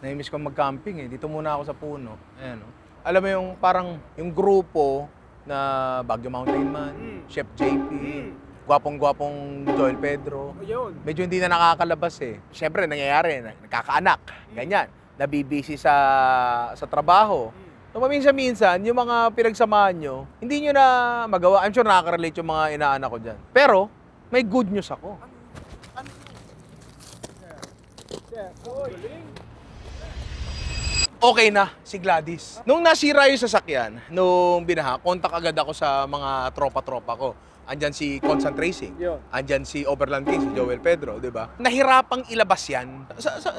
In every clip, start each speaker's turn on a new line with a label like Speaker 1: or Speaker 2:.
Speaker 1: Nahimiss ko mag-camping eh. Dito muna ako sa puno. Ayan o. Alam mo yung parang yung grupo na Baguio Mountain Man, Chef JP, gwapong-gwapong Joel Pedro.
Speaker 2: Ayun.
Speaker 1: Medyo hindi na nakakalabas eh. Siyempre, nangyayari, nagkakaanak, ganyan. Nabibisi sa trabaho. So, paminsan-minsan, yung mga pinagsamahan nyo, hindi nyo na magawa. I'm sure nakaka-relate yung mga inaanak ko dyan. Pero, may good news ako. Okay na si Gladys. Nung nasira yung sasakyan, nung binaha, kontak agad ako sa mga tropa-tropa ko. Andyan si Constant Racing.
Speaker 2: Yun.
Speaker 1: Andyan si Overland King, si Joel Pedro, di ba? Nahirapang ilabas yan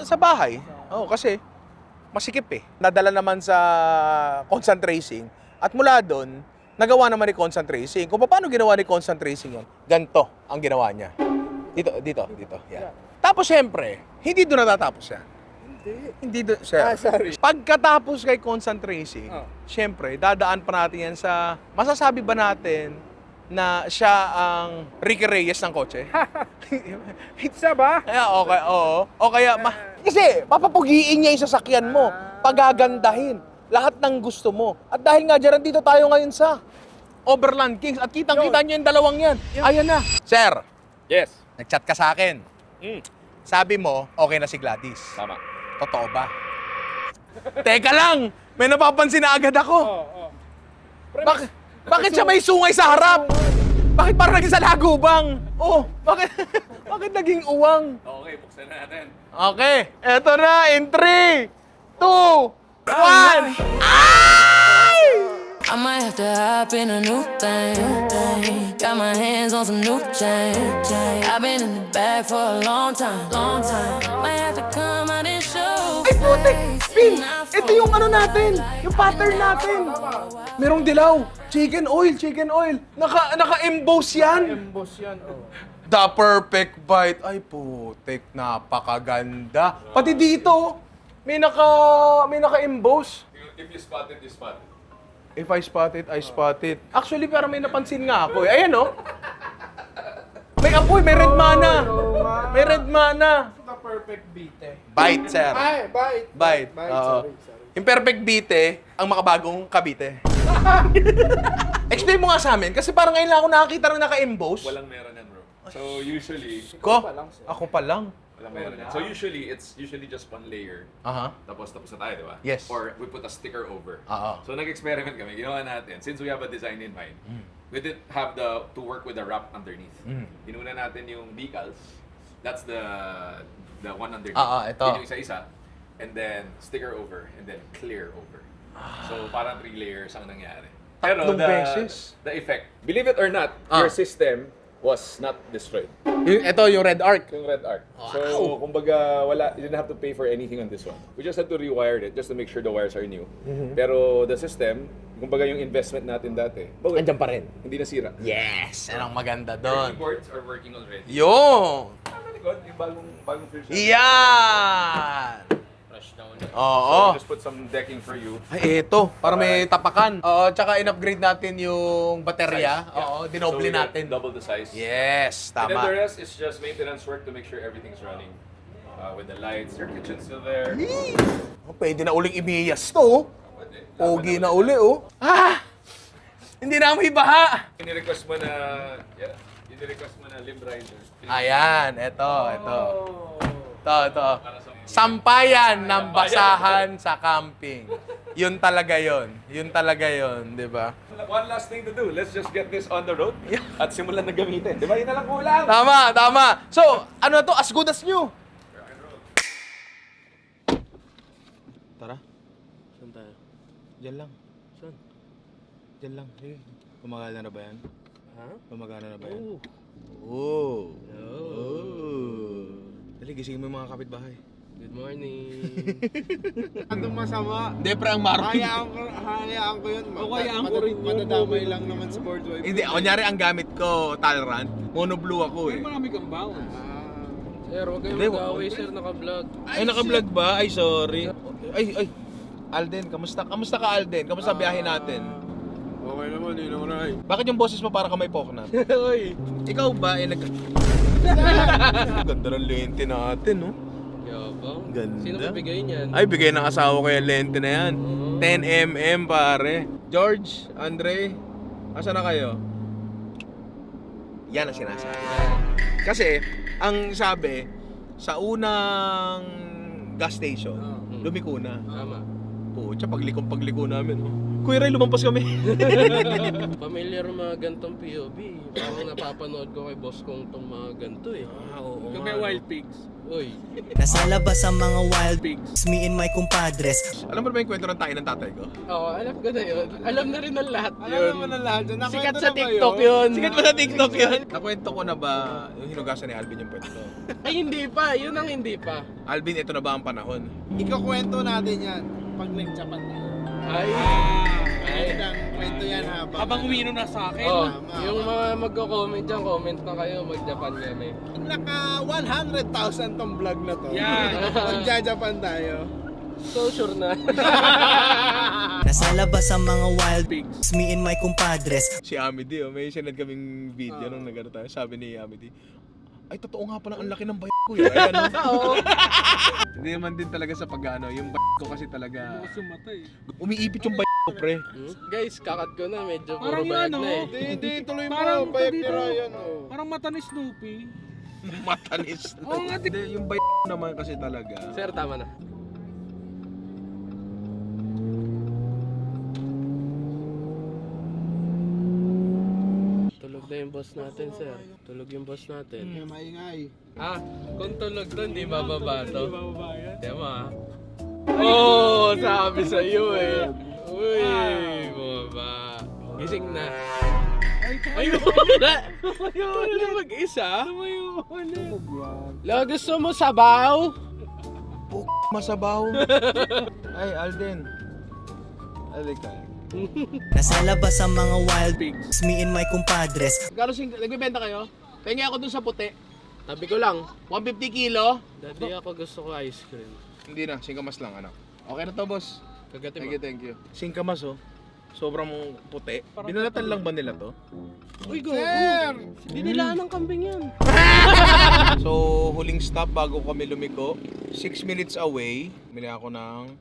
Speaker 1: sa bahay. Oo, kasi masikip eh. Nadala naman sa Constant Racing. At mula doon, nagawa naman ni Constant Racing. Kung paano ginawa ni Constant Racing yan, ganito ang ginawa niya. Dito. Yan. Tapos syempre, hindi doon natatapos yan. Hindi doon, sir.
Speaker 2: Sorry.
Speaker 1: Pagkatapos kay Constant Racing, syempre, dadaan pa natin yan sa, masasabi ba natin na siya ang Ricky Reyes ng kotse?
Speaker 2: Isa ba?
Speaker 1: Okay, oo. O kaya, kasi papapugiin niya yung sasakyan mo, pagagandahin, lahat ng gusto mo. At dahil nga dyan, dito tayo ngayon sa Overland Kings at kitang-kita niyo yung dalawang yan. Ayan na. Sir,
Speaker 3: Yes.
Speaker 1: nag-chat ka sa akin. Sabi mo, okay na si Gladys.
Speaker 3: Tama.
Speaker 1: Totoo ba? Teka lang! May napapansin na agad ako. Bakit siya may sungay sa harap? Bakit parang naging sa lagubang? Oh, bakit naging uwang?
Speaker 3: Okay, buksan na natin.
Speaker 1: Okay, eto na in 3, 2, 1. Ay!
Speaker 4: I might have to hop in a new thing. Got my hands on some new change. I've been in the bag for a long time. Might have to come out and show.
Speaker 1: Ay, putik! Pin! Ito yung ano natin, yung pattern natin. Merong dilaw. Chicken oil. Naka-emboss yan.
Speaker 2: Emboss yan, oh.
Speaker 1: The perfect bite. Ay, putik. Napakaganda. Pati dito, may naka-emboss.
Speaker 3: If you spot it, you spot it.
Speaker 1: If I spot it, I spot it. Actually, parang may napansin nga ako eh. Ayan, oh. May apoy, may red mana. May red mana.
Speaker 2: The perfect beat eh.
Speaker 1: Bite, sir.
Speaker 2: Ay, bite.
Speaker 1: Bite. Oo.
Speaker 2: Sorry.
Speaker 1: Yung perfect bite, ang makabagong kabite. Explain mo nga sa amin, kasi parang ngayon lang ako nakakita ng naka-emboss.
Speaker 3: Walang meron yan, bro. So usually,
Speaker 1: Ko? Ako pa lang.
Speaker 3: walang meron yan. So usually, it's usually just one layer.
Speaker 1: Aha.
Speaker 3: Tapos na tayo, di ba?
Speaker 1: Yes.
Speaker 3: Or we put a sticker over.
Speaker 1: Oo.
Speaker 3: So nag-experiment kami. Ginawa natin. Since we have a design in mind, we didn't have to work with the wrap underneath. Inuna natin yung decals. That's the one underneath.
Speaker 1: Ito.
Speaker 3: Yun yung isa-isa. And then sticker over. And then clear over. So parang 3 layers ang nangyari. Pero
Speaker 1: Tatlong beses.
Speaker 3: the effect, believe it or not, your system was not destroyed.
Speaker 1: Ito yung red arc.
Speaker 3: Yung red arc. So, kumbaga, you didn't have to pay for anything on this one. We just had to rewire it just to make sure the wires are new. Pero the system, kumbaga yung investment natin dati,
Speaker 1: Andyan pa rin.
Speaker 3: hindi nasira.
Speaker 1: Yes! Anong maganda
Speaker 3: Our
Speaker 1: doon?
Speaker 3: keyboards are working already.
Speaker 1: Yung!
Speaker 3: Yung bagong version.
Speaker 1: Yan! Oo.
Speaker 3: So, just put some decking for you.
Speaker 1: Ay, ito. Para may tapakan. Oo, tsaka in-upgrade natin yung baterya.
Speaker 3: Size, yeah.
Speaker 1: Oo, dinoble
Speaker 3: So, we
Speaker 1: natin.
Speaker 3: double the size.
Speaker 1: Yes,
Speaker 3: And then the
Speaker 1: tama.
Speaker 3: rest is just maintenance work to make sure everything's running. With the lights, your kitchen's still there.
Speaker 1: Oh, pwede na uling imiyas to.
Speaker 3: Pwede.
Speaker 1: Pogi na uli, oh. Ah! Hindi na may baha.
Speaker 3: Ini-request mo na, limb rider.
Speaker 1: Ayan, ito. Ito. Sampayan ng basahan sa camping. Yun talaga yun, di ba?
Speaker 3: One last thing to do, let's just get this on the road at simulan na gamitin. Di ba? Yun na lang kulang.
Speaker 1: Tama. So, ano to? As good as new. Tara. Saan tayo? Diyan lang. Saan? Diyan lang. Sige. Gumagana na ba yan? Ha? Gumagana na ba yan? Oo. Dali, gisingin mo yung mga kapitbahay.
Speaker 2: Good morning. Anong masama?
Speaker 1: Hindi, pre, ang market.
Speaker 2: Hayaan ko yun.
Speaker 5: Hayaan ko rin yun.
Speaker 2: Madadamay lang naman sa board wipe.
Speaker 1: Hindi, kunyari ang gamit ko, Talrand. Mono blue ako eh.
Speaker 5: Marami kang bounce.
Speaker 2: Sir, huwag kayong
Speaker 1: Hindi,
Speaker 2: mag-away, sir. Naka-vlog.
Speaker 1: Ay, naka-vlog ba? Ay, sorry. Ay. Alden, kamusta ka, Alden? Kamusta biyahe natin?
Speaker 2: Okay naman, hindi naman ay.
Speaker 1: Bakit yung boses mo para ka may poknat?
Speaker 2: Uy!
Speaker 1: Ikaw ba, Ganda ng lente natin, no?
Speaker 2: Yabang.
Speaker 1: Ganda.
Speaker 2: Sino bibigay niyan?
Speaker 1: Ay, bigay ng asawa ko yung lente na yan.
Speaker 2: Oo.
Speaker 1: 10mm pare. George, Andre, asa na kayo? Yan ang sinasabi. Kasi, ang sabi, sa unang gas station, lumiko na.
Speaker 2: Tama.
Speaker 1: Pucha, pagliko namin. Oh. Kuya Ray, lumampas kami.
Speaker 2: Familiar mga gantong POV. Parang napapanood ko kay boss kong itong mga ganto eh.
Speaker 1: Oo.
Speaker 2: Kung may wild pigs. Uy.
Speaker 5: Nasa labas ang mga wild pigs, me and my compadres.
Speaker 1: Alam mo ba yung kwento ng tayo ng tatay ko?
Speaker 2: Oo, alam ko na yun. Alam na rin ng lahat yun.
Speaker 6: Alam naman ang lahat yun.
Speaker 2: Sikat sa TikTok yun.
Speaker 1: Sikat ba sa TikTok yun? Nakwento ko na ba yung hinugasan ni Alvin yung kwento?
Speaker 2: Ay, hindi pa. Yun ang hindi pa.
Speaker 1: Alvin, ito na ba ang panahon?
Speaker 6: Ikakwento natin yan pag nag-Japan tayo.
Speaker 2: Ay.
Speaker 6: Magandang kwento yan habang
Speaker 7: umiinom na sa akin.
Speaker 2: Oh,
Speaker 6: Tama.
Speaker 2: yung mga magko-comment dyan, comment na kayo. Mag-Japan kami.
Speaker 6: naka 100,000 tong vlog na to.
Speaker 7: Yan.
Speaker 6: Magja-Japan tayo.
Speaker 2: So sure na.
Speaker 5: Nasa labas ang mga wild pigs, me and my compadres.
Speaker 1: Si Amity, oh, may sinad kaming video nung nagano tayo. Sabi ni Amity, ay totoo nga pala ang laki ng ko yun. Ay, ano? Hindi naman din talaga sa pag-ano, yung ko kasi talaga
Speaker 7: Sumatay.
Speaker 1: umiipit yung ko, pre.
Speaker 2: Guys, kakat ko na. Medyo puro
Speaker 7: Parang
Speaker 2: bayad
Speaker 7: yun,
Speaker 2: na eh.
Speaker 6: Hindi, tuloy mo.
Speaker 7: Parang
Speaker 6: Bayak ni
Speaker 7: dito.
Speaker 6: Ryan, oh.
Speaker 7: Parang mata ni Snoopy.
Speaker 1: Matanis.
Speaker 7: Oo nga,
Speaker 1: Hindi, yung naman kasi talaga.
Speaker 2: Sir, tama na. Tulog na yung boss natin, sir. Tulog yung boss natin.
Speaker 6: Kaya maingay.
Speaker 2: Ah, kung tulog doon, di bababa to.
Speaker 7: Bababayan.
Speaker 2: Tama ah. Oh, sabi sa iyo eh. Uy, baba. Gising na. Ay, wala. Wala mag-isa. La, gusto mo sabaw?
Speaker 1: Masabaw. Ay, Alden. Alika.
Speaker 5: Nasa labas ang mga wild pigs, me and my compadres.
Speaker 1: Gano'n nagbebenta kayo? Tingin ako dun sa puti. Tabi ko lang, 150 kilo.
Speaker 2: Daddy, ako gusto ko ice cream.
Speaker 1: Hindi na, singkamas lang anak. Okay na to, boss.
Speaker 2: Kagati
Speaker 1: Thank
Speaker 2: mo.
Speaker 1: you, thank you. Singkamas, oh. Sobrang puti. Binalatan lang ba nila to?
Speaker 2: Uy, go.
Speaker 6: Sir!
Speaker 2: Dinilaan ng kambing yan.
Speaker 1: So, huling stop bago kami lumiko. 6 minutes away, mili ako ng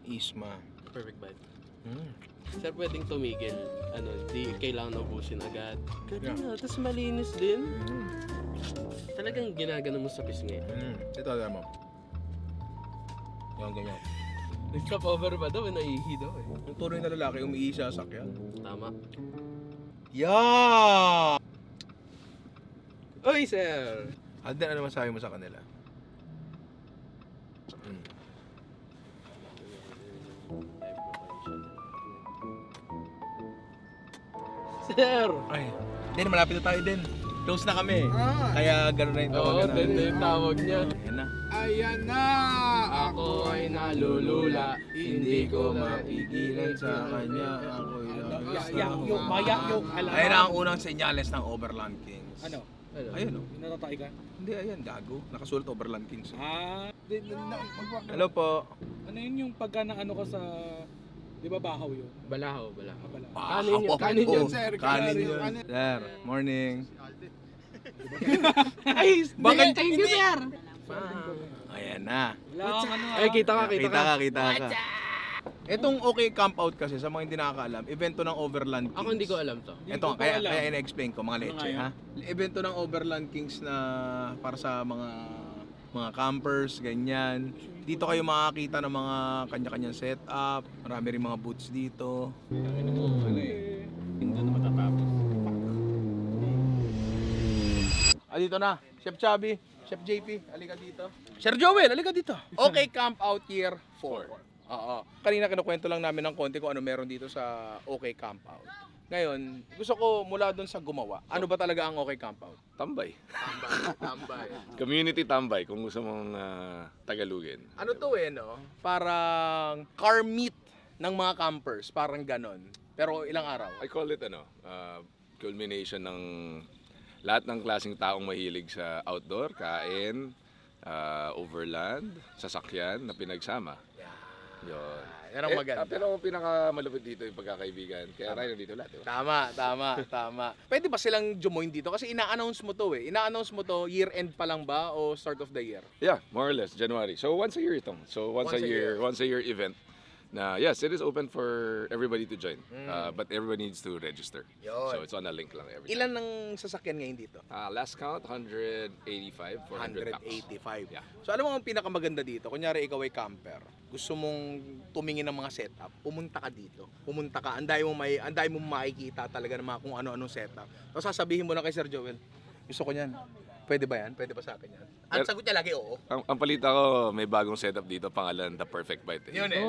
Speaker 1: Isma.
Speaker 2: Perfect bite. Sir, pwedeng tumigil. Ano, di kailangan ubusin agad. Ganun na, tapos malinis din. Talagang ginagano mo sa pisngi.
Speaker 1: Ito, alam mo. Yan, ganyan.
Speaker 2: Nag-stop over ba daw? Naihi daw eh.
Speaker 1: Yung tunay na lalaki, umiihi sa sakyan.
Speaker 2: Tama.
Speaker 1: Yeah!
Speaker 2: Uy, sir!
Speaker 1: Alden, ano masabi mo sa kanila?
Speaker 2: Sir!
Speaker 1: Ay, din malapit na tayo din. Close na kami. Kaya gano'n na yung
Speaker 2: Oo,
Speaker 1: tawagan
Speaker 2: din na yung tawag niya.
Speaker 1: Ayan na.
Speaker 6: Ayan na!
Speaker 2: Ako ay nalulula, hindi ko
Speaker 1: mapigilan sa kanya. Ako'y
Speaker 7: Yakyok, mayakyok. Alam.
Speaker 1: Ayan na ang unang senyales ng Overland Kings.
Speaker 7: Ano?
Speaker 1: Ayun o.
Speaker 7: Natatay ka?
Speaker 1: Hindi, ayan, gago. Nakasulat Overland Kings.
Speaker 7: Ah,
Speaker 1: Hello po.
Speaker 7: ano yun yung pagka na ano ka sa, di ba bahaw yun?
Speaker 2: Balahaw, balahaw.
Speaker 7: Abala.
Speaker 2: Kanin yun, kanin yun.
Speaker 6: Sir,
Speaker 1: Kanin
Speaker 6: kanin
Speaker 1: yun.
Speaker 6: yun.
Speaker 1: Sir, morning.
Speaker 2: Ay,
Speaker 1: Bakit?
Speaker 2: thank you, sir!
Speaker 1: Ayan na.
Speaker 7: Wala akong ano
Speaker 2: Ay, kita ka, kita ka.
Speaker 1: Kita ka. Itong OK Camp Out kasi, sa mga hindi nakakaalam, evento ng Overland Kings.
Speaker 2: Ako hindi ko alam to.
Speaker 1: Ito,
Speaker 7: ko
Speaker 1: kaya,
Speaker 7: alam.
Speaker 1: kaya ina-explain ko, mga
Speaker 7: Ano
Speaker 1: leche,
Speaker 7: nga
Speaker 1: ha? Evento ng Overland Kings na para sa mga campers, ganyan. Dito kayo makakita ng mga kanya-kanyang setup. Marami rin mga booths dito. Dito na. Chef Chubby, Chef JP, halika dito. Sir Joel, halika dito. Okay, Camp Out Year 4. Oo. Kanina kinukwento lang namin ng konti kung ano meron dito sa OK Camp Out. Ngayon, gusto ko mula doon sa gumawa. Ano ba talaga ang OK Camp Out?
Speaker 3: Tambay.
Speaker 2: Tambay.
Speaker 3: Community tambay kung gusto mong tagalugin.
Speaker 1: Ano to no? Parang car meet ng mga campers. Parang ganon. Pero ilang araw?
Speaker 3: I call it culmination ng lahat ng klaseng taong mahilig sa outdoor, kain, overland, sasakyan na pinagsama. Yun.
Speaker 1: Yan ang maganda.
Speaker 3: Pero ang pinakamalupit dito yung pagkakaibigan. Kaya tayo nandito lahat, di ba?
Speaker 1: Tama. Pwede ba silang join dito? Kasi ina-announce mo to eh. Ina-announce mo to year end pa lang ba o start of the year?
Speaker 3: Yeah, more or less, January. So once a year ito. So once a year event. Na yes, it is open for everybody to join. But everybody needs to register.
Speaker 1: Yun.
Speaker 3: So it's on a link lang every time.
Speaker 1: Ilan ang sasakyan ngayon dito?
Speaker 3: Last count, 185, 400 packs.
Speaker 1: 185.
Speaker 3: Yeah.
Speaker 1: So alam mo ang pinakamaganda dito, kunyari ikaw ay camper, gusto mong tumingin ng mga setup, pumunta ka dito. Pumunta ka, anday mo makikita talaga ng mga kung ano-anong setup. Tapos sasabihin mo na kay Sir Joel, gusto ko niyan. Pwede ba yan? Pwede ba sa akin yan? Ang sagot niya lagi, oo.
Speaker 3: Ang palita ko, may bagong setup dito, pangalan, The Perfect Bite.
Speaker 1: Yun eh.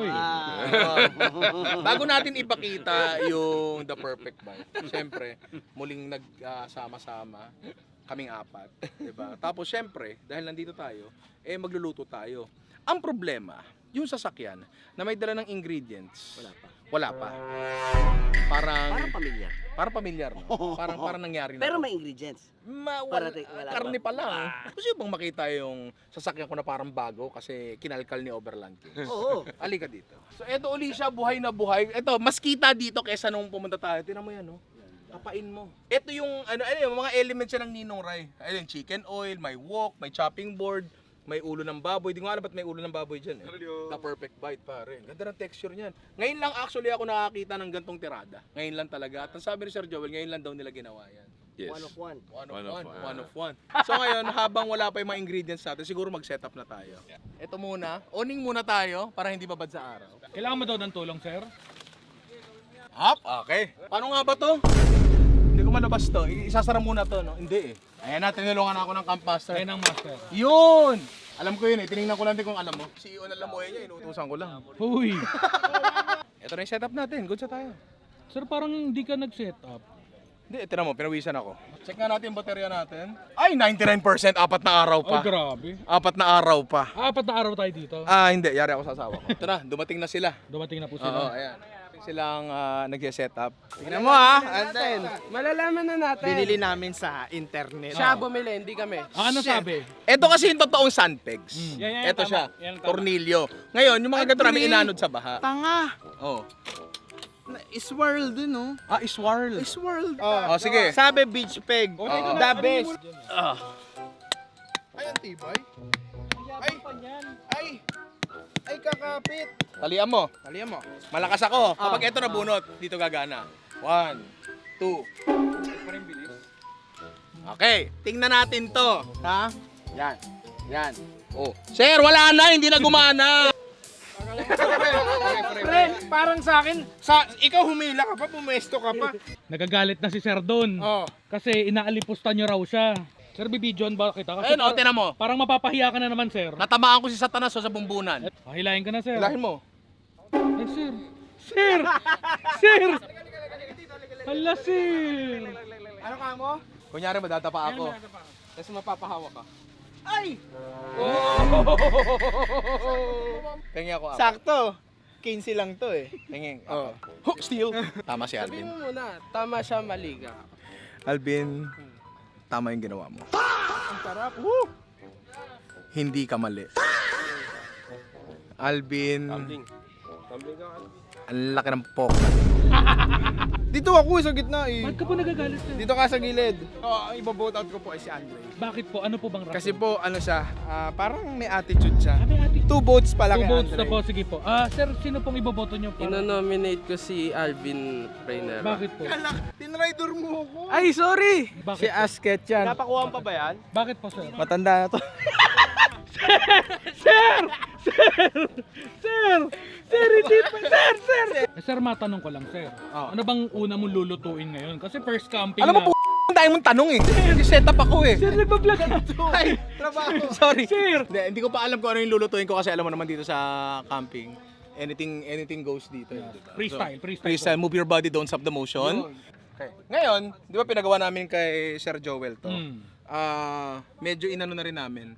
Speaker 1: Bago natin ipakita yung The Perfect Bite, siyempre, muling nagsama-sama, kaming apat, diba? Tapos siyempre, dahil nandito tayo, magluluto tayo. Ang problema, yung sasakyan na may dala ng ingredients, wala pa. Parang
Speaker 8: pamilyar.
Speaker 1: Parang pamilyar, no? Parang nangyari na.
Speaker 8: Pero
Speaker 1: to.
Speaker 8: may ingredients.
Speaker 1: Wala
Speaker 8: Wala
Speaker 1: karne pa lang. Gusto bang makita yung sasakyan ko na parang bago kasi kinalkal ni Overland King?
Speaker 8: Oo.
Speaker 1: Halika dito. So eto uli siya, buhay na buhay. Eto, mas kita dito kesa nung pumunta tayo. Tingnan mo yan, no? Kapain mo. Ito yung yung mga elements yan ng Ninong Ray. Ayun, chicken oil, may wok, may chopping board, may ulo ng baboy. Di ko alam ba't may ulo ng baboy dyan. The Perfect Bite, pare. Ganda ng texture niyan. Ngayon lang actually ako nakakita ng gantong tirada. Ngayon lang talaga. At ang sabi ni Sir Joel, ngayon lang daw nila ginawa yan.
Speaker 3: Yes.
Speaker 8: One of one.
Speaker 1: One of one. So ngayon, habang wala pa yung mga ingredients natin, siguro mag-setup na tayo. Ito muna, owning muna tayo para hindi babad sa araw.
Speaker 7: Kailangan mo daw ng tulong, sir?
Speaker 1: Hop, okay. Paano nga ba to? Hindi ko malabas to. Isasara muna to, no? Hindi eh. Ayan na, tinulungan ako ng Camp Master.
Speaker 7: Ayan ang master.
Speaker 1: Yun! Alam ko yun eh. Tinignan ko lang din kung alam mo. CEO na Lamoy niya, inuutusan ko lang.
Speaker 7: Huy!
Speaker 1: Ito na yung setup natin. Good sa tayo.
Speaker 7: Sir, parang hindi ka nag-set up.
Speaker 1: Hindi, tinan mo, pinawisan ako. Check nga natin yung baterya natin. Ay, 99%. 4 na araw pa.
Speaker 7: Oh, grabe.
Speaker 1: 4 na araw pa.
Speaker 7: 4 na araw tayo dito.
Speaker 1: Hindi. Yari ako sa asawa ko. Ito na, dumating na sila.
Speaker 7: Dumating na po
Speaker 1: Oo,
Speaker 7: sila.
Speaker 1: ayan. Silang nag-set up.
Speaker 2: Tingnan mo ha, Anten. Malalaman na natin.
Speaker 6: Binili namin sa internet.
Speaker 2: Siya bumili, hindi kami.
Speaker 7: Ano sabi?
Speaker 1: Ito kasi yung totoong sandpegs.
Speaker 7: Yan,
Speaker 1: Ito
Speaker 7: tama.
Speaker 1: siya,
Speaker 7: Yan, tama.
Speaker 1: tornilyo. Ngayon, yung mga ganito namin inanod sa baha.
Speaker 6: Tanga!
Speaker 1: Oh.
Speaker 6: Isworld din, no?
Speaker 1: Iswarl.
Speaker 6: Isworld.
Speaker 1: Oh, sige.
Speaker 6: Sabi beach peg. The best. Ay, ang tibay. Ay, kakapit.
Speaker 1: Talian mo.
Speaker 6: Talihan mo.
Speaker 1: Malakas ako. Kapag ito nabunot, dito gagana. 1, 2. Okay, tingnan natin to. Ha? Yan. Oh. Sir, wala na, hindi na gumana.
Speaker 6: Pre, parang sa akin, ikaw humila ka pa, pumesto ka pa.
Speaker 7: Nagagalit na si Sir Don.
Speaker 6: Oh.
Speaker 7: Kasi inaalipusta niyo raw siya. Sir, bibidyoan ba kita? Kasi
Speaker 1: Ayun, tinan mo.
Speaker 7: parang mapapahiya ka na naman, sir.
Speaker 1: Natamaan ko si Satanas sa bumbunan.
Speaker 7: Hilahin ka na, sir.
Speaker 1: Hilahin mo.
Speaker 7: Ay, sir. Sir! Sir! Hala, sir!
Speaker 6: Ano ka mo?
Speaker 1: Kunyari, madadapa ako. Tapos mapapahawa ka.
Speaker 6: Ay!
Speaker 1: Tingin ako.
Speaker 6: Sakto. 15 lang to eh.
Speaker 1: Tingin. Oh. Steal. Tama si
Speaker 2: Sabihin
Speaker 1: Alvin.
Speaker 2: mo muna, tama siya, mali ka.
Speaker 1: Alvin, tama yung ginawa mo.
Speaker 6: Ang sarap.
Speaker 1: Hindi ka mali. Alvin,
Speaker 2: Tumbling ka, Alvin.
Speaker 1: ang laki ng pok.
Speaker 6: Dito ako sa gitna eh.
Speaker 7: Ba't ka po nagagalit, sir?
Speaker 6: Dito ka sa gilid. Oh, ibo-vote out ko po ay si Andre.
Speaker 7: Bakit po? Ano po bang rason?
Speaker 6: Kasi po, ano siya, parang may attitude siya.
Speaker 7: May ati.
Speaker 6: 2 votes pa lang
Speaker 7: 2
Speaker 6: kay
Speaker 7: votes
Speaker 6: Andre.
Speaker 7: na po. Sige po. Sir, sino pong iboboto niyo po?
Speaker 2: Ino-nominate ko si Alvin Reynera.
Speaker 7: Bakit po?
Speaker 6: Tinrider mo ako.
Speaker 2: Ay, sorry!
Speaker 7: Bakit
Speaker 6: Si Asket yan.
Speaker 2: Napakuhaan pa ba yan?
Speaker 7: Bakit po, sir?
Speaker 6: Matanda na to.
Speaker 7: Sir! Hindi po. Sir! Sir, matanong ko lang, sir. Ano bang una mong lulutuin ngayon? Kasi first camping
Speaker 1: Alam mo, ang dahil mong tanong eh. Set up ako eh.
Speaker 7: Sir, nagbablog ka.
Speaker 1: Ay,
Speaker 6: Trabaho.
Speaker 1: sorry.
Speaker 7: Sir!
Speaker 1: Hindi ko pa alam kung ano yung lulutuin ko kasi alam mo naman dito sa camping. Anything goes dito. Diba? Freestyle. Move your body, don't stop the motion. Okay. Ngayon, di ba pinagawa namin kay Sir Joel to? Medyo inano na rin namin.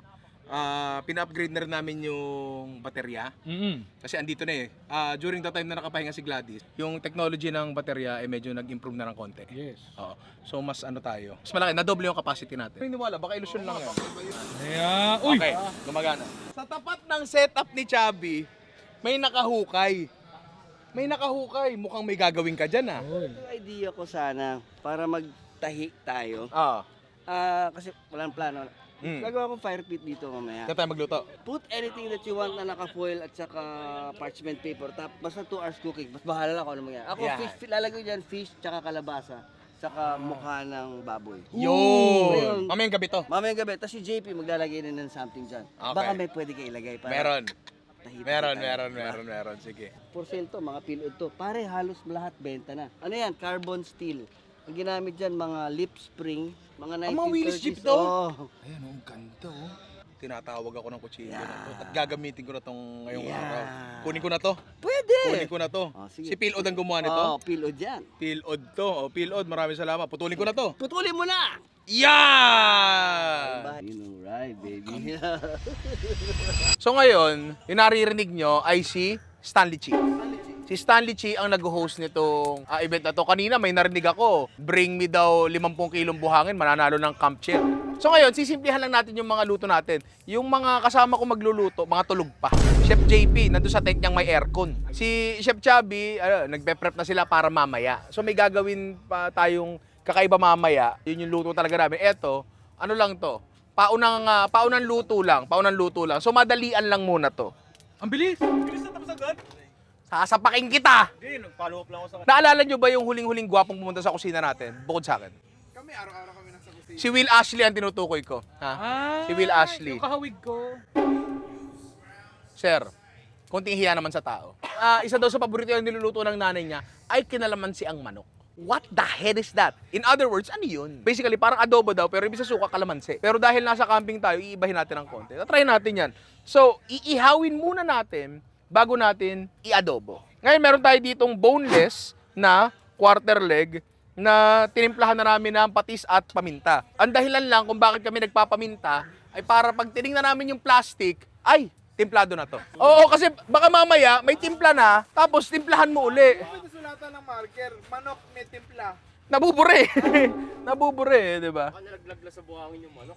Speaker 1: Pina-upgrade na rin namin yung baterya. Kasi andito na eh. During the time na nakapahinga si Gladys, yung technology ng baterya ay medyo nag-improve na ng konti.
Speaker 7: Yes.
Speaker 1: Oo. So mas ano tayo. Mas malaki, na-double yung capacity natin. Hindi wala, baka illusion lang yan.
Speaker 7: Uy!
Speaker 1: Okay, gumagana. Sa tapat ng setup ni Chubby, May nakahukay. May nakahukay. Mukhang may gagawin ka dyan, ah.
Speaker 8: Yung idea ko sana, para magtahi tayo.
Speaker 1: Ah.
Speaker 8: Kasi walang plano.
Speaker 1: Mm.
Speaker 8: Gagawa ko fire pit dito mamaya.
Speaker 1: Kaya tayo magluto.
Speaker 8: Put anything that you want na naka-foil at saka parchment paper. Basta 2 hours cooking. Mas bahala na ako ano mangyari. Ako,
Speaker 1: Yeah.
Speaker 8: fish, lalagay dyan fish, tsaka kalabasa. Tsaka mukha ng baboy.
Speaker 1: Yun! Mamayang gabi to.
Speaker 8: Mamayang gabi. Tapos si JP maglalagay rin ng something dyan.
Speaker 1: Okay.
Speaker 8: Baka may pwede ka ilagay. Para
Speaker 1: Meron.
Speaker 8: tahiti
Speaker 1: Meron,
Speaker 8: tayo.
Speaker 1: meron. Sige.
Speaker 8: Porsyento, mga pilod to. Pare, halos lahat benta na. Ano yan? Carbon steel. Ang ginamit dyan, mga lip spring, mga 1930s.
Speaker 1: Ang mga Willys Jeep to?
Speaker 8: Oh.
Speaker 1: Ayan, ang ganda, oh. Tinatawag ako ng kutsilyo na to. At gagamitin ko na tong ngayong
Speaker 8: Yeah.
Speaker 1: araw. Kunin ko na to.
Speaker 8: Pwede!
Speaker 1: Kunin ko na to.
Speaker 8: Oh, sige.
Speaker 1: Si Pilod ang gumawa nito.
Speaker 8: Oh, pilod yan.
Speaker 1: Pilod to. Oh, Pilod, maraming salamat. Putulin ko na to.
Speaker 8: Putulin mo na!
Speaker 1: Yeah!
Speaker 8: You know, right, baby.
Speaker 1: So ngayon, yung naririnig nyo ay si Stanley Chi. Si Stanley Chi ang nag-host nitong event na to. Kanina may narinig ako, bring me daw 50 kilong buhangin, mananalo ng camp chair. So ngayon, sisimplihan lang natin yung mga luto natin. Yung mga kasama ko magluluto, mga tulog pa. Chef JP, nandun sa tent niyang may aircon. Si Chef Chubby, nagpe-prep na sila para mamaya. So may gagawin pa tayong kakaiba mamaya. Yun yung luto talaga namin. Eto, ano lang to? Paunang luto lang. So madalian lang muna to.
Speaker 7: Ang bilis!
Speaker 1: Sasapakin kita!
Speaker 6: Hindi, nag-follow up lang ako sa...
Speaker 1: Naalala nyo ba yung huling-huling gwapong pumunta sa kusina natin? Bukod sa akin.
Speaker 6: Kami, araw-araw kami nasa kusina.
Speaker 1: Si Will Ashley ang tinutukoy ko. Ha? Si Will Ashley.
Speaker 7: Yung kahawig ko.
Speaker 1: Sir, konting hiya naman sa tao. Isa daw sa paborito yung niluluto ng nanay niya ay kinalamansi ang manok. What the hell is that? In other words, ano yun? Basically, parang adobo daw, pero ibig sa suka kalamansi. Pero dahil nasa camping tayo, iibahin natin ng konti. Try natin yan. So, iihawin muna natin bago natin i-adobo. Ngayon, meron tayo ditong boneless na quarter leg na tinimplahan na namin ng patis at paminta. Ang dahilan lang kung bakit kami nagpapaminta ay para pag tinignan namin yung plastic, ay, timplado na to. Oo, kasi baka mamaya may timpla na, tapos timplahan mo uli.
Speaker 6: Pwede sulatan ng marker, manok may timpla.
Speaker 1: Nabubure. Nabubure, di ba?
Speaker 2: Nalaglag sa buhangin yung manok.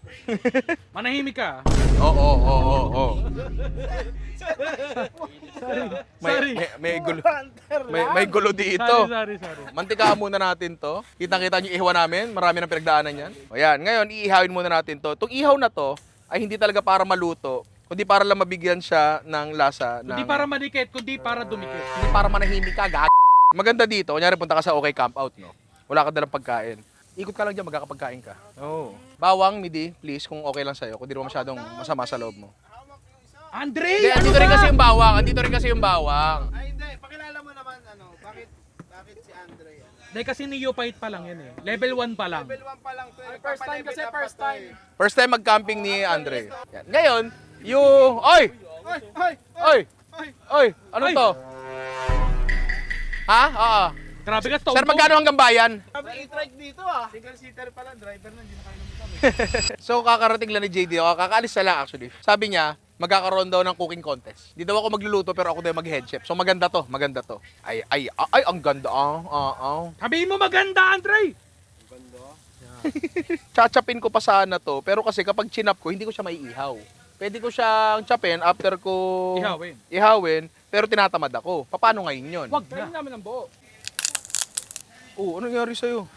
Speaker 7: Manahimik ka.
Speaker 1: Oo.
Speaker 7: Sorry.
Speaker 1: May gulo. May gulo dito.
Speaker 7: Sorry.
Speaker 1: Mantika muna natin to. Kitang-kita niyo ihaw namin. Marami nang pinagdaanan yan. O yan, ngayon iihawin muna natin to. Itong ihaw na to ay hindi talaga para maluto, kundi para lang mabigyan siya ng lasa.
Speaker 7: Hindi para manikit, kundi para dumikit.
Speaker 1: Hindi para manahimik ka, Maganda dito, kunyari punta ka sa OK Camp Out, no? Wala ka dalang pagkain. Ikot ka lang dyan, magkakapagkain ka. Oo. Bawang, midi, please, kung okay lang sa'yo. Kung di naman masyadong masama sa loob mo.
Speaker 7: Andre!
Speaker 1: Hindi,
Speaker 7: Ano
Speaker 1: andito
Speaker 7: ba?
Speaker 1: rin kasi yung bawang. Andito rin kasi yung bawang.
Speaker 6: Ay hindi, pakilala mo naman bakit si Andre yan?
Speaker 7: Dahil kasi neophyte pa lang yan eh. Level 1 pa lang.
Speaker 6: Level 1 pa lang to.
Speaker 2: First time kasi, first time.
Speaker 1: First time mag-camping ni Andre. Yan. Ngayon, yung... Oy! Oy! Ano
Speaker 7: Oy!
Speaker 1: to? Ha? Oo.
Speaker 7: Grabe ka, stone
Speaker 1: Sir, magkano hanggang bayan?
Speaker 6: Kami i-trike dito Single seater pa lang, driver na, hindi na kayo naman kami.
Speaker 1: So, kakarating lang ni JD. Kakaalis na lang actually. Sabi niya, magkakaroon daw ng cooking contest. Di daw ako magluluto pero ako daw mag-head chef. So, maganda to. Ay, ang ganda.
Speaker 7: Sabihin mo maganda, Andre!
Speaker 1: Chachapin ko pa sana to. Pero kasi kapag chinap ko, hindi ko siya maiihaw. Pwede ko siyang chapin after ko ihawin, pero tinatamad ako. Paano ngayon yun?
Speaker 7: Wag na. Namin ang buo.
Speaker 1: Oh, ano nangyari sa'yo?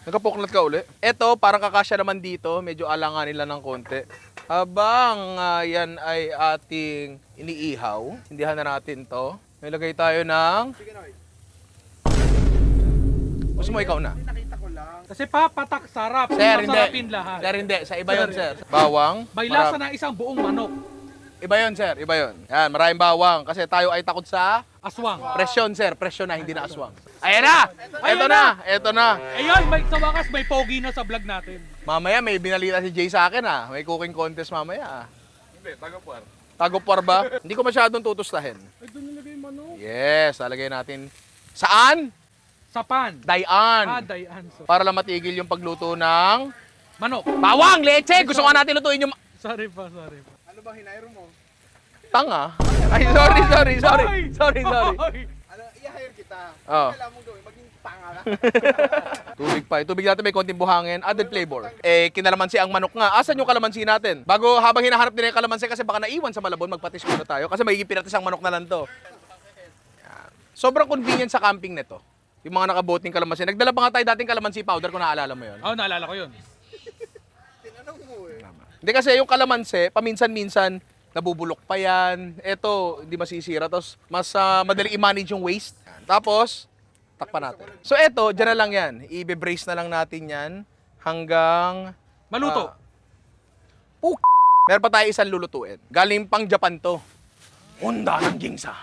Speaker 1: Nagkapoklat ka uli? Eto, parang kakasya naman dito. Medyo alanganin lang ng konti. Habang yan ay ating iniihaw, hindihan na natin to. May lagay tayo ng... Gusto mo ikaw na?
Speaker 6: Nakita ko lang.
Speaker 7: Kasi papatak sarap.
Speaker 1: Sir,
Speaker 7: Masarapin
Speaker 1: hindi.
Speaker 7: lahat.
Speaker 1: Sir, hindi. Sa iba yun, sir. Bawang.
Speaker 7: May lasa ng isang buong manok.
Speaker 1: Iba yun, sir. Iba yun. Yan, maraming bawang. Kasi tayo ay takot sa
Speaker 7: Aswang.
Speaker 1: presyon, sir. Presyon na, hindi na aswang. Ayan na! Ito na!
Speaker 7: Ayun, sa wakas may pogi na sa vlog natin.
Speaker 1: Mamaya may binalita si Jay sa akin ah. May cooking contest mamaya ah.
Speaker 3: Hindi, tagapuar.
Speaker 1: Tagopar ba? Hindi ko masyadong tutustahin.
Speaker 7: Ay, doon nilagay manok.
Speaker 1: Yes, lalagay natin. Saan?
Speaker 7: Sa pan.
Speaker 1: Dayan.
Speaker 7: Dayan. So,
Speaker 1: Para lang matigil yung pagluto ng
Speaker 7: manok.
Speaker 1: bawang, leche! Gusto nga natin lutuin yung
Speaker 7: Sorry pa.
Speaker 6: Ano ba hinayro mo?
Speaker 1: tanga. Ay, sorry.
Speaker 7: Hoy!
Speaker 1: Sorry.
Speaker 7: Hoy!
Speaker 6: Ano, i-hire kita.
Speaker 1: Oh.
Speaker 6: Kailangan mo gawin, maging tanga ka.
Speaker 1: Tubig pa. Yung tubig natin may konting buhangin, added flavor. Kinalamansi ang manok nga. Asan yung kalamansi natin? Bago habang hinahanap nila yung kalamansi kasi baka naiwan sa Malabon, magpatis muna tayo. Kasi magiging pinatis ang manok na lang to. Yan. Sobrang convenient sa camping nito. Yung mga nakaboting kalamansi. Nagdala pa nga tayo dating kalamansi powder kung naalala mo yun.
Speaker 7: Oo, naalala ko yun.
Speaker 1: Hindi kasi yung kalamansi, paminsan-minsan, nabubulok pa yan. Ito, hindi masisira. Tapos, mas madaling i-manage yung waste. Tapos, takpan natin. So, ito, dyan na lang yan. I-brace na lang natin yan hanggang...
Speaker 7: Maluto.
Speaker 1: Meron pa tayo isang lulutuin. Galing pang Japan to. Honda ng ginsa.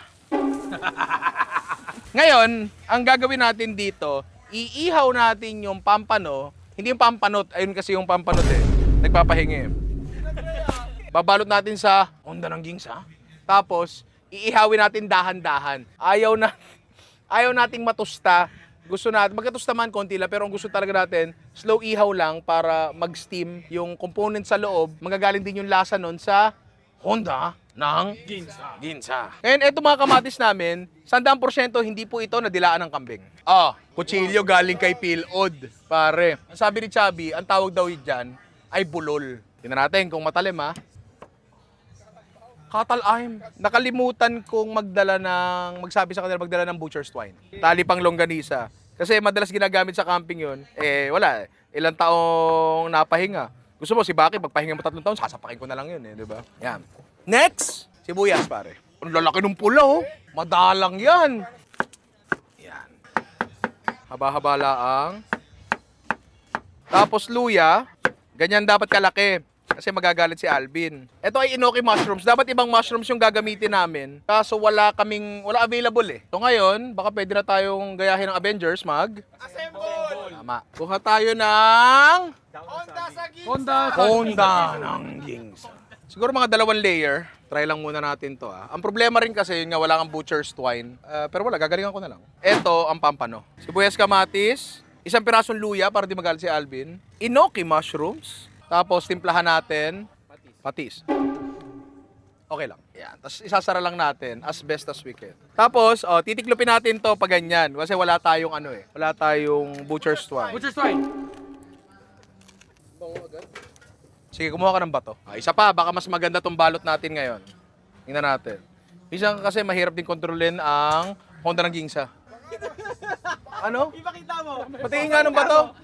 Speaker 1: Ngayon, ang gagawin natin dito, iihaw natin yung pampano. Hindi yung pampanot. Ayun kasi yung pampanot eh. Nagpapahingi. Babalot natin sa Honda ng ginsa. Tapos, iihawin natin dahan-dahan. Ayaw nating matusta. Gusto natin, magkatusta man konti lang, pero ang gusto talaga natin, slow ihaw lang para mag-steam yung component sa loob. Magagaling din yung lasa nun sa Honda ng ginsa. Ngayon, eto mga kamatis namin, 100% hindi po ito nadilaan ng kambing. Kutsilyo galing kay Pilod. Pare, ang sabi ni Chubby, ang tawag daw dyan ay bulol. Tingnan natin kung matalim ha. Katalim. Nakalimutan kong magsabi sa kanila magdala ng butcher's twine. Tali pang longganisa. Kasi madalas ginagamit sa camping yun. Wala. Ilang taong napahinga. Gusto mo si Baki, magpahinga mo 3 taon, sasapakin ko na lang yun di ba? Yan. Next, sibuyas pare. Ang lalaki ng pula Madalang yan. Yan. Haba-haba laang. Tapos luya. Ganyan dapat kalaki. Kasi magagalit si Alvin. Ito ay inoki mushrooms. Dapat ibang mushrooms yung gagamitin namin. Kaso wala available eh. So ngayon, baka pwede na tayong gayahin ng Avengers
Speaker 6: Assemble!
Speaker 1: Tama. Kuha tayo ng
Speaker 7: Honda.
Speaker 1: ng ginsa. Siguro mga 2 layer. Try lang muna natin to Ang problema rin kasi yun nga wala kang butcher's twine. Pero wala, gagalingan ko na lang. Ito ang pampano. Sibuyas kamatis. 1 pirasong luya para di magalit si Alvin. Inoki mushrooms. Tapos, timplahan natin. Patis. Okay lang. Yan. Tapos, isasara lang natin as best as we can. Tapos, titiklopin natin to pag ganyan. Kasi wala tayong wala tayong butcher's twine.
Speaker 7: Butcher's twine.
Speaker 1: Sige, kumuha ka ng bato. Isa pa, baka mas maganda tong balot natin ngayon. Tingnan natin. Minsan kasi mahirap din kontrolin ang Honda ng ginsa. Ano?
Speaker 6: Ipakita mo!
Speaker 1: Patingin nga ng bato.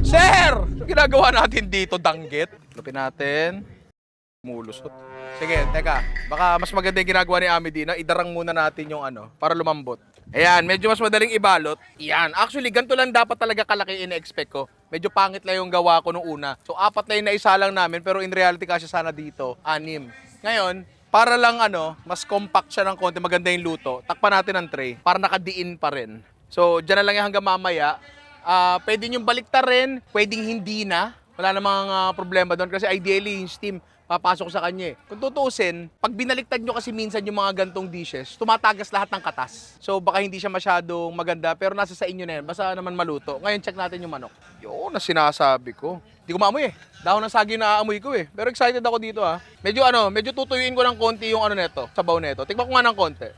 Speaker 1: Sir! Ano ginagawa natin dito, danggit? Lupin natin. Mulusot. Sige, teka. Baka mas maganda yung ginagawa ni Ami Dina. Idarang muna natin yung para lumambot. Ayan, medyo mas madaling ibalot. Yan. Actually, ganito lang dapat talaga kalaki ine-expect ko. Medyo pangit lang yung gawa ko nung una. So, 4 na yung naisa lang namin. Pero in reality kasi sana dito, 6. Ngayon, para lang mas compact siya ng konti, maganda yung luto. Takpan natin ang tray para nakadiin pa rin. So, dyan na lang yung hanggang mamaya. Pwede nyo balikta rin, pwedeng hindi na. Wala namang problema doon kasi ideally yung steam papasok sa kanya. Kung tutuusin, pag binaliktad nyo kasi minsan yung mga gantong dishes, tumatagas lahat ng katas. So baka hindi siya masyadong maganda pero nasa sa inyo na yan. Basta naman maluto. Ngayon check natin yung manok. Yun na sinasabi ko. Hindi ko maamoy Dahon ng saging na aamoy ko Pero excited ako dito Medyo tutuyuin ko ng konti yung neto, sabaw neto. Tikman ko nga ng konti.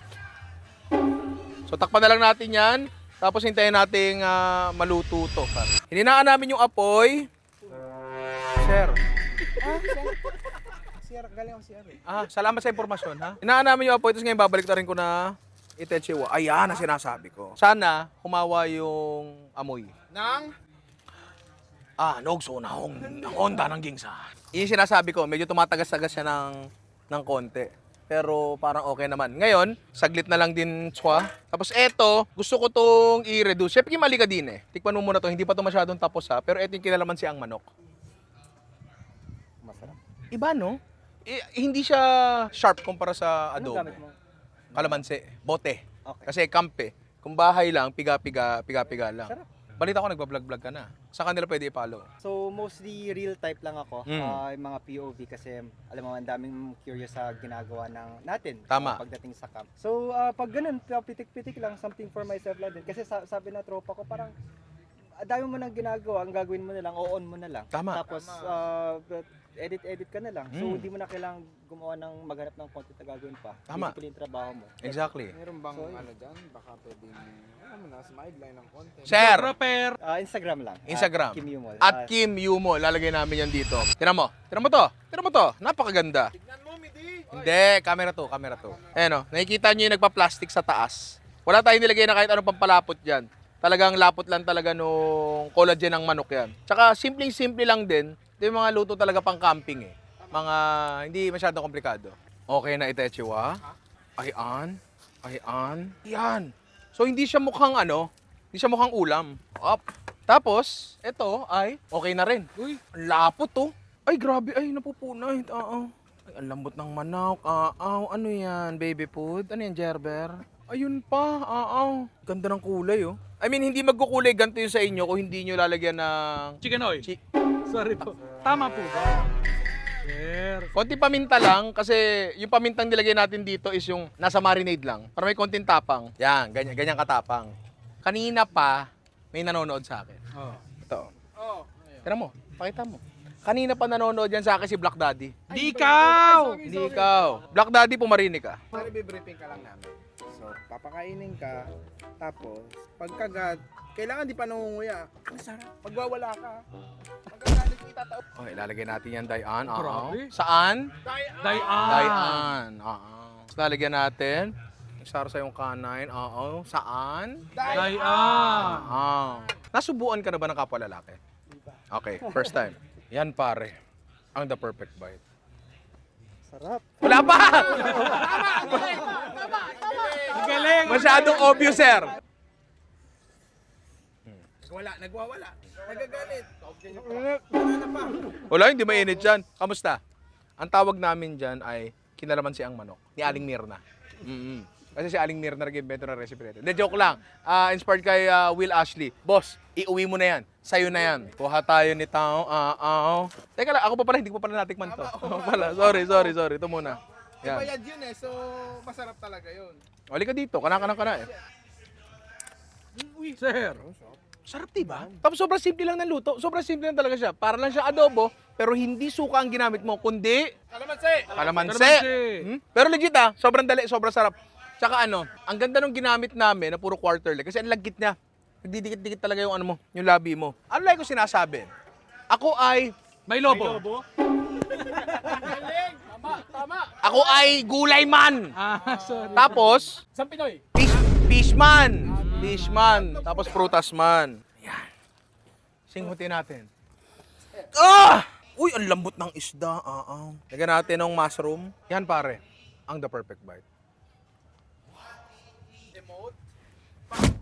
Speaker 1: So takpan na lang natin yan. Tapos hintayin nating maluto to. Hininaan namin yung apoy. Sir. Galing ako CR salamat sa impormasyon Hinaan namin yung apoy. Tapos ngayon babalik na rin ko na itechiwa. Ayan na sinasabi ko. Sana humawa yung amoy. Nogso na Honda ng ginsa. Yung sinasabi ko, medyo tumatagas-tagas siya ng konti. Pero parang okay naman. Ngayon, saglit na lang din tswa. Tapos eto, gusto ko tong i-reduce. Siyempre mali ka din Tikman mo muna to. Hindi pa to masyadong tapos Pero eto yung kinalamansi ang manok. Masarap. Iba hindi siya sharp kumpara sa adobo.
Speaker 8: Anong gamit mo?
Speaker 1: Kalamansi. Bote.
Speaker 8: Okay.
Speaker 1: Kasi kampe. Kung bahay lang, piga-piga lang.
Speaker 8: Sarap.
Speaker 1: Balita ko nagbablog-vlog ka na. Sa kanila pwede i-follow.
Speaker 9: So mostly real type lang ako,
Speaker 1: Mm.
Speaker 9: yung mga POV kasi alam mo ang daming curious sa ginagawa natin
Speaker 1: Tama.
Speaker 9: pagdating sa camp. So pag ganun, pitik-pitik lang something for myself lang din kasi sabi na tropa ko parang dami mo nang ginagawa, ang gagawin mo na lang, o-on mo na lang.
Speaker 1: Tama.
Speaker 9: Tapos edit ka na lang. So, hindi mo na kailangang gumawa ng maghanap ng content na gagawin pa.
Speaker 1: Tama.
Speaker 9: Basically, yung trabaho mo.
Speaker 1: Exactly.
Speaker 6: Meron bang ano dyan? Baka pwedeng, alam mo na, sideline ng content.
Speaker 1: Sir,
Speaker 9: Instagram lang.
Speaker 1: Instagram.
Speaker 9: Kim Yumol.
Speaker 1: at Kim Yumo, lalagay namin yan dito. Tinan mo to. Napakaganda.
Speaker 6: Tignan mo, Midi!
Speaker 1: Hindi, camera to. Ayan o, nakikita nyo yung nagpa-plastic sa taas. Wala tayong nilagay na kahit anong pampalapot dyan. Talagang lapot lang talaga nung collagen ng manok yan. Tsaka simpleng-simple lang din. Ito yung mga luto talaga pang camping eh. Mga hindi masyadong komplikado. Okay na itechiwa. Ayan. Yan. So hindi siya mukhang ulam. Up. Tapos, ito ay okay na rin. Uy, ang lapot to. Ay, grabe. Ay, napupunay. Ay, ang lambot ng manok. Ano yan, baby food? Ano yan, Gerber? Ayun pa. Ganda ng kulay, oh. I mean, hindi magkukulay ganito yung sa inyo kung hindi nyo lalagyan ng...
Speaker 7: Chicken oil. Sorry po. Tama po ba? Sir.
Speaker 1: Konti paminta lang kasi yung pamintang nilagay natin dito is yung nasa marinade lang. Para may konting tapang. Yan, ganyan katapang. Kanina pa, may nanonood sa akin.
Speaker 7: Oh.
Speaker 1: Ito. Tira mo, pakita mo. Kanina pa nanonood yan sa akin si Black Daddy.
Speaker 7: Di ikaw!
Speaker 1: Hindi ikaw. Black Daddy, pumarinig ka.
Speaker 6: Sorry, briefing ka lang namin. So, papakainin ka, tapos, pagkagat, kailangan di pa nangunguya. Ang sarap. Pagwawala ka. Pagkagalit mo itataw.
Speaker 1: Okay, ilalagay natin yan, Dayan.
Speaker 7: Grabe.
Speaker 1: Saan?
Speaker 7: Dayan.
Speaker 1: Dayan. Tapos lalagyan natin. Saro sa yung kanain. Saan?
Speaker 7: Dayan.
Speaker 1: Nasubuan ka na ba ng kapwa lalaki? Okay, first time. Yan pare. Ang the perfect bite.
Speaker 9: Sarap.
Speaker 1: Wala pa!
Speaker 7: Galing.
Speaker 1: Masyadong obvious, sir.
Speaker 6: Nagwawala. Nagagalit.
Speaker 1: Wala, hindi mainit dyan. Kamusta? Ang tawag namin dyan ay kinalamansi ang manok ni Aling Mirna. Kasi si Aling Mirna nag-invento ng recipe nito. Hindi, joke lang. Inspired kay Will Ashley. Boss, iuwi mo na yan. Sa'yo na yan. Kuha tayo ni Tao. Teka lang, ako pa pala, hindi ko pa pala natikman to. Ako pala. Sorry. Ito muna. Yan.
Speaker 6: Bayad yun eh, so masarap talaga yun.
Speaker 1: Wali ka dito. Kana eh.
Speaker 7: Sir.
Speaker 1: Sarap, diba? Tapos sobrang simple lang ng luto. Sobrang simple lang talaga siya. Para lang siya adobo, pero hindi suka ang ginamit mo, kundi kalamansi. Pero legit sobrang dali, sobrang sarap. Tsaka ang ganda nung ginamit namin na puro quarter leg kasi ang lagkit niya. Nagdidikit-dikit talaga yung yung labi mo. Ano like ko sinasabi? Ako ay
Speaker 7: May lobo.
Speaker 1: Ako ay gulay man.
Speaker 7: Sorry.
Speaker 1: Tapos
Speaker 7: Sa Pinoy.
Speaker 1: fishman. Tapos prutas man. Yan. Singhutin natin. Uy, ang lambot ng isda. Lagyan natin ng mushroom. Yan pare, ang the perfect bite.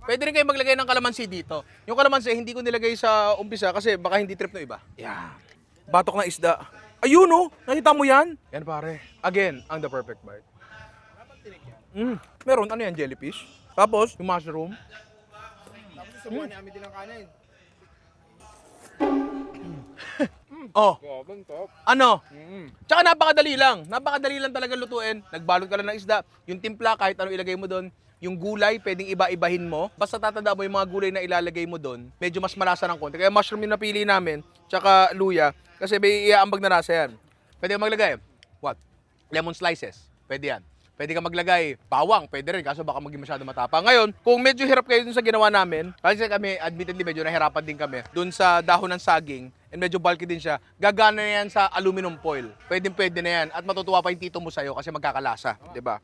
Speaker 1: Pwede rin kayo maglagay ng kalamansi dito. Yung kalamansi, hindi ko nilagay sa umpisa kasi baka hindi trip ng iba. Yan. Batok na isda. Ayun nakita mo yan? Yan pare. Again, ang the perfect bite. Meron, ano yan, jellyfish? Tapos, yung mushroom.
Speaker 6: Tapos susubukan ni Ami din ang kanin. Top.
Speaker 1: Ano? Tsaka napakadali lang. Napakadali lang talaga lutuin. Nagbalot ka lang ng isda. Yung timpla, kahit ano ilagay mo doon. Yung gulay, pwedeng iba-ibahin mo. Basta tatanda mo yung mga gulay na ilalagay mo doon. Medyo mas malasa ng konti. Kaya mushroom yung napili namin. Tsaka luya. Kasi may iaambag na nasa yan. Pwede ka maglagay. What? Lemon slices. Pwede yan. Pwede ka maglagay bawang, pwede rin, kaso baka maging masyado matapang. Ngayon, kung medyo hirap kayo dun sa ginawa namin, kasi kami, admittedly, medyo nahirapan din kami, dun sa dahon ng saging, and medyo bulky din siya, gagana na yan sa aluminum foil. Pwede na yan, at matutuwa pa yung tito mo sa'yo kasi magkakalasa, di ba?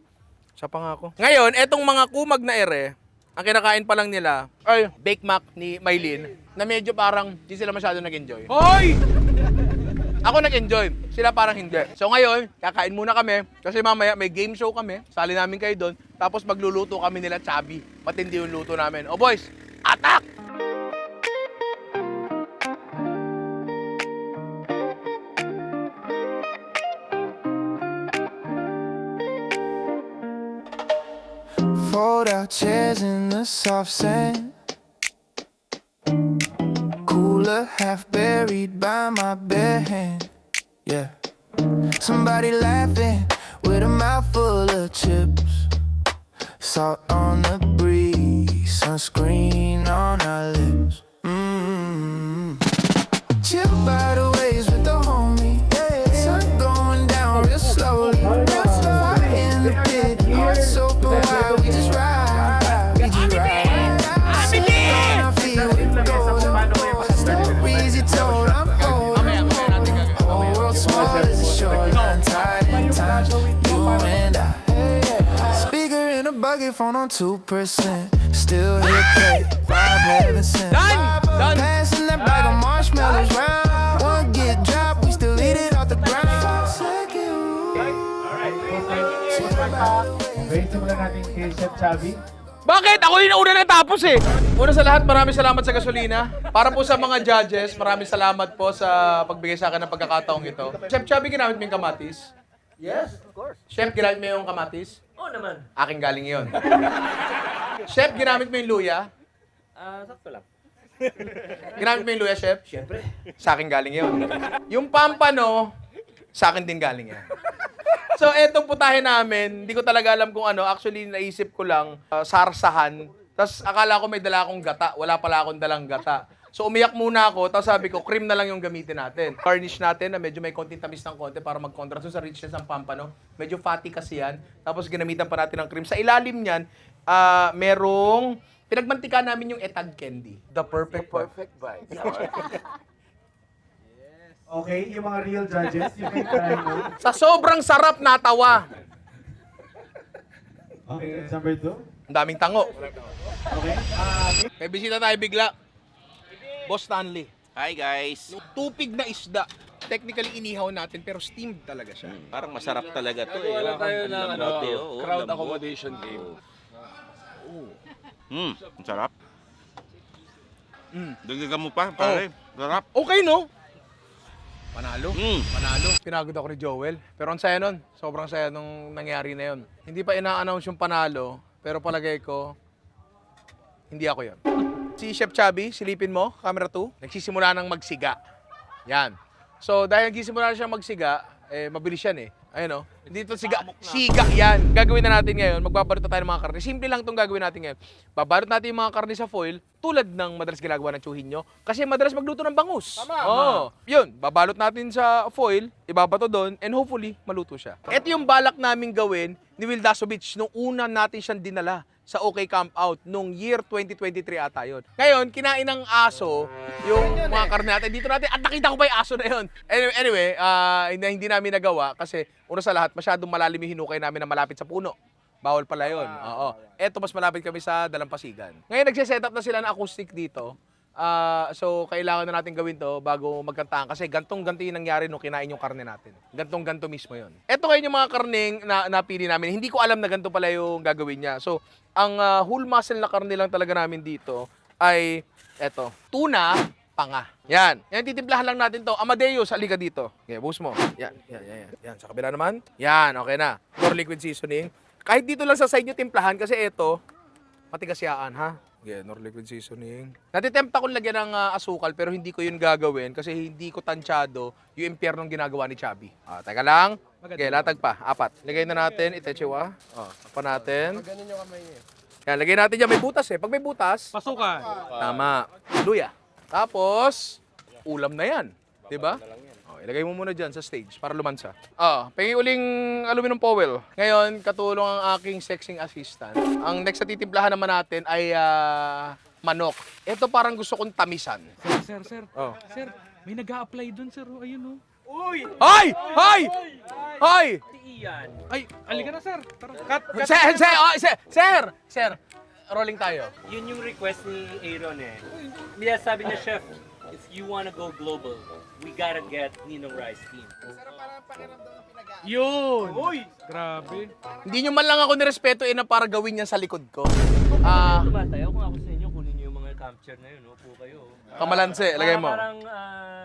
Speaker 1: Sa pangako. Ngayon, etong mga kumag na ere, ang kinakain pa lang nila, ay, Bake Mac ni Maylin, na medyo parang, hindi sila masyado nag-enjoy.
Speaker 7: Hoy!
Speaker 1: Ako nag-enjoy, sila parang hindi. So ngayon, kakain muna kami kasi mamaya may game show kami. Sali namin kayo doon. Tapos magluluto kami nila Chubby. Matindi yung luto namin. O boys, attack!
Speaker 10: Fold out chairs in the soft sand. Cooler half buried by my bare hand. Yeah. Somebody laughing with a mouth full of chips. Salt on the breeze, sunscreen on our lips. Chill by the waves with the homie. Yeah. bucket phone on 2%. Still hit pay. 5 heaven sent.
Speaker 1: Done.
Speaker 10: Passing that bag of marshmallows round. One get dropped, we still eat it off the ground.
Speaker 11: Okay, simulan natin kay Chef Chavi.
Speaker 1: Bakit? Ako yung nauna natapos eh. Una sa lahat, maraming salamat sa gasolina. Para po sa mga judges, maraming salamat po sa pagbigay sa akin ng pagkakataong ito. Chef Chubby, ginamit mo yung kamatis?
Speaker 8: Yes, of course.
Speaker 1: Chef, ginamit mo yung kamatis?
Speaker 8: Oo naman.
Speaker 1: Aking galing yun. Chef, ginamit mo yung luya?
Speaker 8: Sakto lang.
Speaker 1: Ginamit mo yung luya, Chef?
Speaker 8: Siyempre.
Speaker 1: Sa akin galing yun. Yung pampano, sa akin din galing yan. So, etong putahe namin, hindi ko talaga alam kung ano. Actually, naisip ko lang, sarsahan. Tapos, akala ko may dala akong gata. Wala pala akong dalang gata. So, umiyak muna ako. Tapos sabi ko, cream na lang yung gamitin natin. Garnish natin na medyo may konting tamis ng konti para mag-contrast sa richness ng pampano. Medyo fatty kasi yan. Tapos, ginamitan pa natin ng cream. Sa ilalim niyan, merong pinagmantika namin yung etag candy. The perfect bite.
Speaker 11: Okay, yung mga real judges, you can try mo.
Speaker 1: Sa sobrang sarap natawa.
Speaker 11: Okay, number 2.
Speaker 1: Ang daming tango.
Speaker 11: Okay.
Speaker 1: May bisita tayo bigla. Boss Stanley.
Speaker 12: Hi guys!
Speaker 1: Tupig na isda. Technically, inihaw natin, pero steamed talaga siya.
Speaker 12: Parang masarap talaga to eh.
Speaker 2: Wala tayo ng crowd
Speaker 12: lambot.
Speaker 2: accommodation game.
Speaker 12: Ang sarap. Dagdagan mo pa, pare. Sarap.
Speaker 1: Okay, no? Panalo.
Speaker 12: Mm.
Speaker 1: Panalo. Pinagod ako ni Joel. Pero ang saya nun. Sobrang saya nung nangyari na yun. Hindi pa ina-announce yung panalo, pero palagay ko, hindi ako yun. Si Chef Chubby, silipin mo, camera 2, nagsisimula ng magsiga. Yan. So, dahil nagsisimula na siyang magsiga, mabilis yan eh. Ayun o. Dito siga yan. Gagawin na natin ngayon, magbabalot na tayo ng mga karne. Simple lang itong gagawin natin ngayon. Babalot natin yung mga karne sa foil, tulad ng madalas ginagawa ng tsuhin nyo. Kasi madalas magluto ng bangus. Oo. Yun, babalot natin sa foil, ibabato doon, and hopefully, maluto siya. Ito yung balak namin gawin ni Will Dasovich nung una natin siyang dinala sa OK Camp Out nung year 2023 ata yun. Ngayon, kinain ng aso yung mga karne natin. Dito natin, at nakita ko pa yung aso na yun. Anyway, hindi namin nagawa kasi una sa lahat, masyadong malalim yung hinukay namin na malapit sa puno. Bawal pala yun. Oo. Eto, mas malapit kami sa Dalampasigan. Ngayon, nagsiset up na sila ng acoustic dito. So, kailangan na natin gawin to bago magkantaan. Kasi gantong-ganto yung nangyari nung kinain yung karne natin. Gantong-ganto mismo yun. Ito ngayon yung mga karneng na napili namin. Hindi ko alam na ganito pala yung gagawin niya. So, ang whole muscle na karne lang talaga namin dito ay eto, tuna, panga. Yan. Yan, titimplahan lang natin to. Amadeus, halika dito. Okay, bus mo. Yan. Yan. Sa kabila naman. Yan, okay na. More liquid seasoning. Kahit dito lang sa side nyo timplahan kasi ito, matigas yaan, ha? Okay, nor liquid seasoning. Natitempt akong lagyan ng asukal pero hindi ko yun gagawin kasi hindi ko tansyado yung impyernong ginagawa ni Chubby. Teka lang. Okay, latag pa. 4. Lagay na natin, itechewa. Takpan natin.
Speaker 6: Ganun yung kamay niya.
Speaker 1: Yan, lagay natin dyan. May butas eh. Pag may butas,
Speaker 7: Pasukan.
Speaker 1: tama. Luya. Tapos, ulam na yan. Diba? Ilagay mo muna dyan sa stage para lumansa. Pengi uling aluminum foil. Ngayon, katulong ang aking sexing assistant. Ang next na titimplahan naman natin ay manok. Ito parang gusto kong tamisan.
Speaker 7: Sir.
Speaker 1: Oh.
Speaker 7: Sir, may nag-a-apply dun, sir. Ayun, oh.
Speaker 1: Hoy!
Speaker 7: Ay, alika na, sir. Tara. Cut.
Speaker 1: Sir! Rolling tayo.
Speaker 13: Yun yung request ni Aaron eh. Kaya sabi niya, Chef, if you wanna go global, we gotta get Ninong Rice team.
Speaker 7: Yun. Grabe.
Speaker 1: Hindi nyo man lang ako nirespetuin na para gawin yan sa likod ko.
Speaker 13: Tumatayo kung ako sa inyo, kunin niyo yung mga capture na yun, upo kayo.
Speaker 1: Kamalanse, lagay mo.
Speaker 13: Parang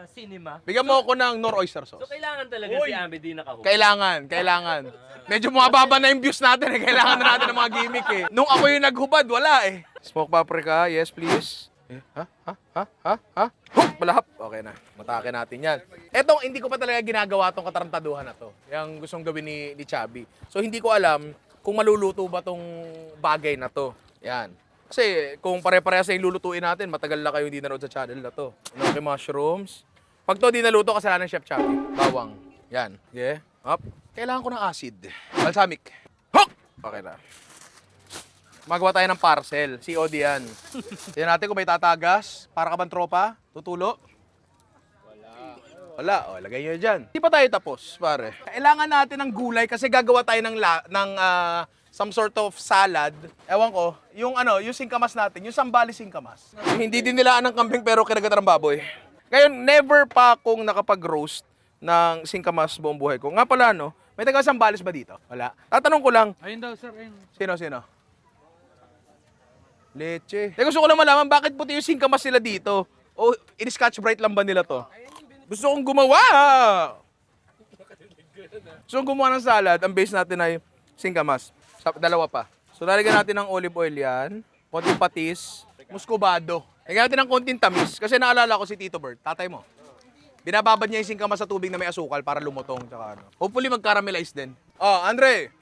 Speaker 13: cinema.
Speaker 1: Bigyan mo ako ng Nor Oyster Sauce.
Speaker 13: So kailangan talaga si Amby di nakahook.
Speaker 1: Kailangan. Medyo bumababa na yung views natin eh. Kailangan na natin ng mga gimmick eh. Nung ako yung naghubad, wala eh. Smoke paprika, yes please. Malahap. Okay na. Matake natin yan. Etong, hindi ko pa talaga ginagawa tong katarantaduhan na to. Yung gustong gawin ni Chubby. So, hindi ko alam kung maluluto ba tong bagay na to. Yan. Kasi, kung pare-parehas na yung lulutuin natin, matagal na kayo hindi nanood sa channel na to. Okay, mushrooms. Pag to di naluto, kasalanan ng Chef Chubby. Bawang. Yan. Okay. Up. Kailangan ko ng acid. Balsamic. Hook! Okay na. Magawa tayo ng parcel. COD yan. Tignan natin kung may tatagas. Para ka bang tropa? Tutulo? Wala. O, lagay nyo dyan. Hindi pa tayo tapos, pare. Kailangan natin ng gulay kasi gagawa tayo ng some sort of salad. Ewan ko, yung singkamas natin, yung sambali singkamas. Hindi din nilaan ng kambing pero kinagatan ng baboy. Ngayon, never pa akong nakapag-roast ng singkamas buong buhay ko. Nga pala, no? May taga-sambalis ba dito? Wala. Tatanong ko lang.
Speaker 7: Ayun daw, sir. Ayun.
Speaker 1: Sino? Leche. Gusto ko lang malaman bakit puti yung singkamas nila dito. O, in-Scotch Brite lang ba nila to? Gusto kong gumawa! Gusto kong gumawa ng salad. Ang base natin ay singkamas. Dalawa pa. So, lalagyan natin ng olive oil yan. Konting patis. Muscovado. Lagyan natin ng konting tamis. Kasi naalala ko si Tito Bert, tatay mo. Binababad niya yung singkamas sa tubig na may asukal para lumutong. Tsaka ano. Hopefully mag-caramelize din. Oh, Andre!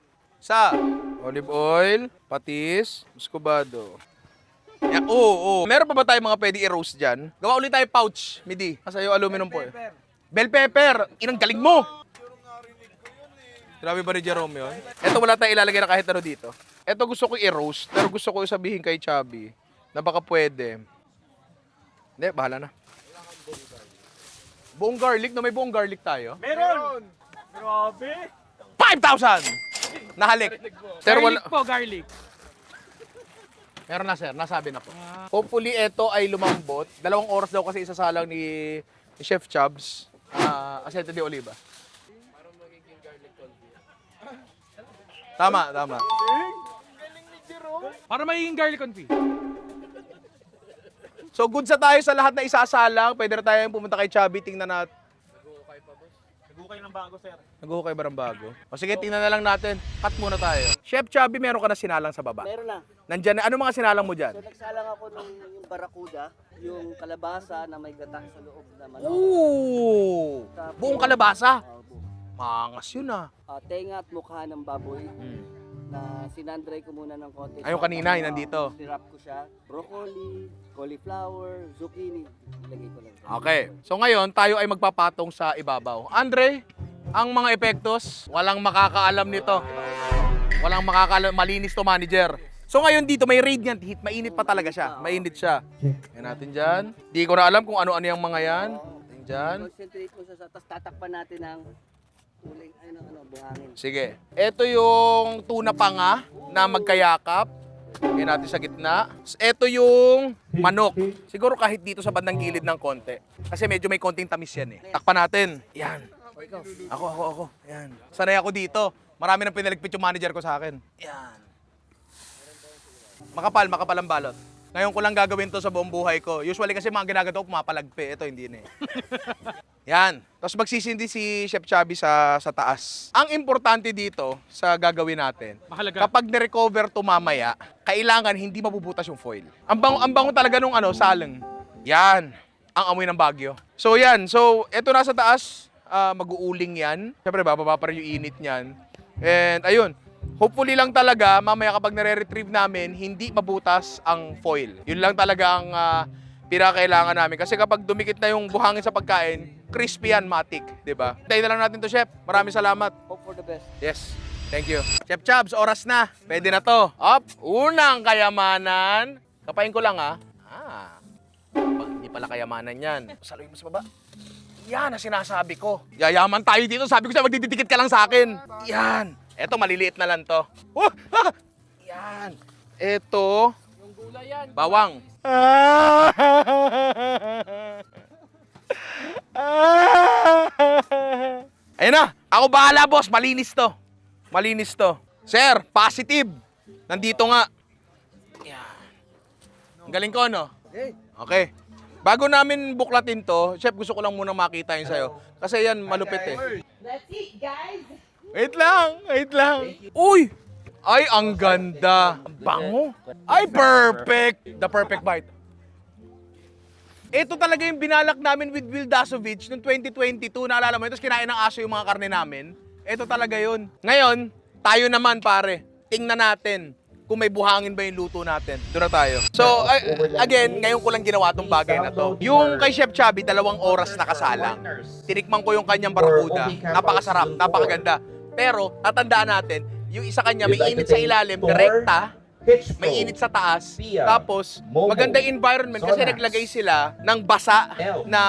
Speaker 1: Olive oil, patis, muscovado. Yeah, oo. Meron pa ba tayong mga pwede i-roast dyan? Gawa ulit tayo pouch, Midi. Kasi yung aluminum po eh. Bell pepper! Inang galing mo! Grabe ba ni Jerome yun? Ito wala tayong ilalagay na kahit ano dito. Ito gusto ko i-roast, pero gusto ko sabihin kay Chubby na baka pwede. Hindi, bahala na. Buong garlic, no? May buong garlic tayo.
Speaker 13: Meron! Grabe!
Speaker 1: 5,000! Nahalik. Sir,
Speaker 7: Garlic po, garlic.
Speaker 1: Meron na, sir. Nasabi na po. Hopefully, ito ay lumambot. 2 oras daw kasi isasalang ni Chef Chubbs. Aceite de oliva. Tama.
Speaker 7: Para magiging garlic confit.
Speaker 1: So, good sa tayo sa lahat na isasalang. Pwede na tayong pumunta kay Chubby. Tingnan natin.
Speaker 13: Nagukay ng bago, sir.
Speaker 1: Naghuhukay ba ng bago? O sige, tingnan na lang natin. Cut muna tayo. Chef Chubby, meron ka na sinalang sa baba.
Speaker 8: Meron na.
Speaker 1: Nandyan na. Ano mga sinalang mo dyan?
Speaker 8: So nagsalang ako ng yung barakuda, yung kalabasa na may gata sa loob na manok.
Speaker 1: Ooh!
Speaker 8: Tapos,
Speaker 1: Buong kalabasa.
Speaker 8: buo.
Speaker 1: Mangas yun ah.
Speaker 8: Tenga at mukha ng baboy na sinandray ko muna ng konti.
Speaker 1: Ayun kanina, yun nandito.
Speaker 8: Nirap ko siya. Broccoli, cauliflower, zucchini. Ilagay ko lang.
Speaker 1: Okay. So ngayon, tayo ay magpapatong sa ibabaw. Andre, ang mga epektos, walang makakaalam nito. Walang makakaalam. Malinis to, manager. So ngayon dito, may radiant heat. Mainit pa talaga siya. Mainit siya. Yan natin dyan. Di ko na alam kung ano-ano yung mga yan. Natin dyan.
Speaker 8: Concentrate mo sa tapos tatakpan natin ng uling, buhangin.
Speaker 1: Sige. Ito yung tuna panga na magkayakap. Lagyan natin sa gitna. Ito yung manok. Siguro kahit dito sa bandang gilid ng konti. Kasi medyo may konting tamis yan eh. Takpan natin. Yan. Ako. Yan. Sanay ako dito. Marami nang pinaligpit yung manager ko sa akin. Yan. Makapal ang balot. Ngayon ko lang gagawin to sa buong buhay ko. Usually kasi mga ginagawa ko pumapalagpi. Ito hindi na eh. Yan. Tapos magsisindi si Chef Chubby sa taas. Ang importante dito sa gagawin natin,
Speaker 7: Mahalaga.
Speaker 1: kapag na-recover to mamaya, kailangan hindi mabubutas yung foil. Ang bango talaga nung saleng. Yan. Ang amoy ng Baguio. So yan. So ito nasa taas, mag-uuling yan. Siyempre bababa pa rin yung init niyan. And ayun. Hopefully lang talaga, mamaya kapag nare-retrieve namin, hindi mabutas ang foil. Yun lang talaga ang pinakailangan namin. Kasi kapag dumikit na yung buhangin sa pagkain, crispy yan, matik. Diba? Tayo na lang natin to, Chef. Maraming salamat.
Speaker 8: Hope for the best.
Speaker 1: Yes. Thank you. Chef Chubbs, oras na. Pwede na to. Up. Unang kayamanan. Kapain ko lang hindi pala kayamanan yan. Saluhin mo sa baba. Yan ang sinasabi ko. Yayaman tayo dito. Sabi ko siya, magdidikit ka lang sa akin. Yan. Eto, maliliit na lang to. Yan. Eto.
Speaker 2: Yung gulay yan.
Speaker 1: Bawang. Ayun na. Ako bahala, boss. Malinis to. Sir, positive. Nandito nga. Yan. Ang galing ko, no? Okay. Bago namin buklatin to, Chef, gusto ko lang munang makita yun sa'yo. Kasi yan, malupit eh.
Speaker 14: That's it, guys.
Speaker 1: Wait lang. Uy! Ay, ang ganda. Ang bango. Ay, perfect. The perfect bite. Ito talaga yung binalak namin with Will Dasovich noong 2022. Naalala mo yun? Tapos kinain ng aso yung mga karne namin. Ito talaga yun. Ngayon, tayo naman pare. Tingnan natin kung may buhangin ba yung luto natin. Doon na tayo. So, again, ngayon ko lang ginawa tong bagay na to. Yung kay Chef Chubby, 2 oras nakasalang. Tinikman ko yung kanyang barakuda. Napakasarap, napakaganda. Pero, tatandaan natin, yung isa kanya may init sa ilalim, direkta, may init sa taas, tapos maganda yung environment kasi naglagay sila ng basa na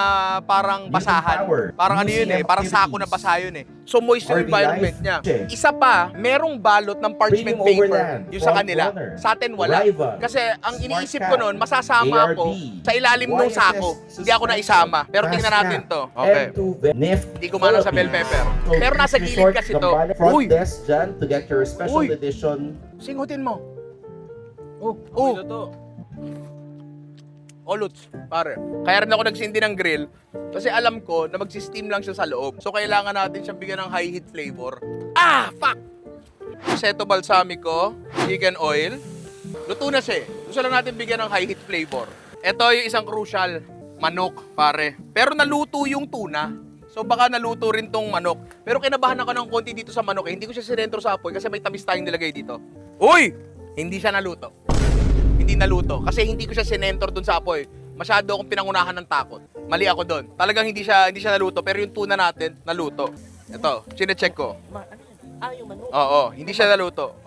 Speaker 1: parang basahan. Parang ano yun eh, parang sako na basa yun eh. So moist yung environment niya. Isa pa, merong balot ng parchment paper yung sa kanila. Sa atin wala. Kasi ang iniisip ko noon, masasama ako sa ilalim ng sako. Hindi ako naisama. Pero tingnan natin to. Okay. Hindi ko mano sa bell pepper. Pero nasa gilid kasi to. Uy!
Speaker 14: To get your special
Speaker 1: Uy!
Speaker 14: edition.
Speaker 1: Singutin mo. Oh. Oluts, pare. Kaya rin ako nagsindi ng grill kasi alam ko na magsi-steam lang siya sa loob. So kailangan natin siyang bigyan ng high heat flavor. Ah, fuck! Seto balsamico, chicken oil. Luto na siya eh. Gusto lang natin bigyan ng high heat flavor. Ito yung isang crucial, manok, pare. Pero naluto yung tuna. So baka naluto rin tong manok. Pero kinabahan ako ng konti dito sa manok eh. Hindi ko siya sinentro sa apoy kasi may tamis tayong nilagay dito. Uy! Hindi siya naluto. Hindi naluto. Kasi hindi ko siya sinentor dun sa apoy. Masyado akong pinangunahan ng takot. Mali ako dun. Talagang hindi siya naluto. Pero yung tuna natin, naluto. Ito, chinecheck ko.
Speaker 2: Yung manok.
Speaker 1: Oo, hindi siya naluto.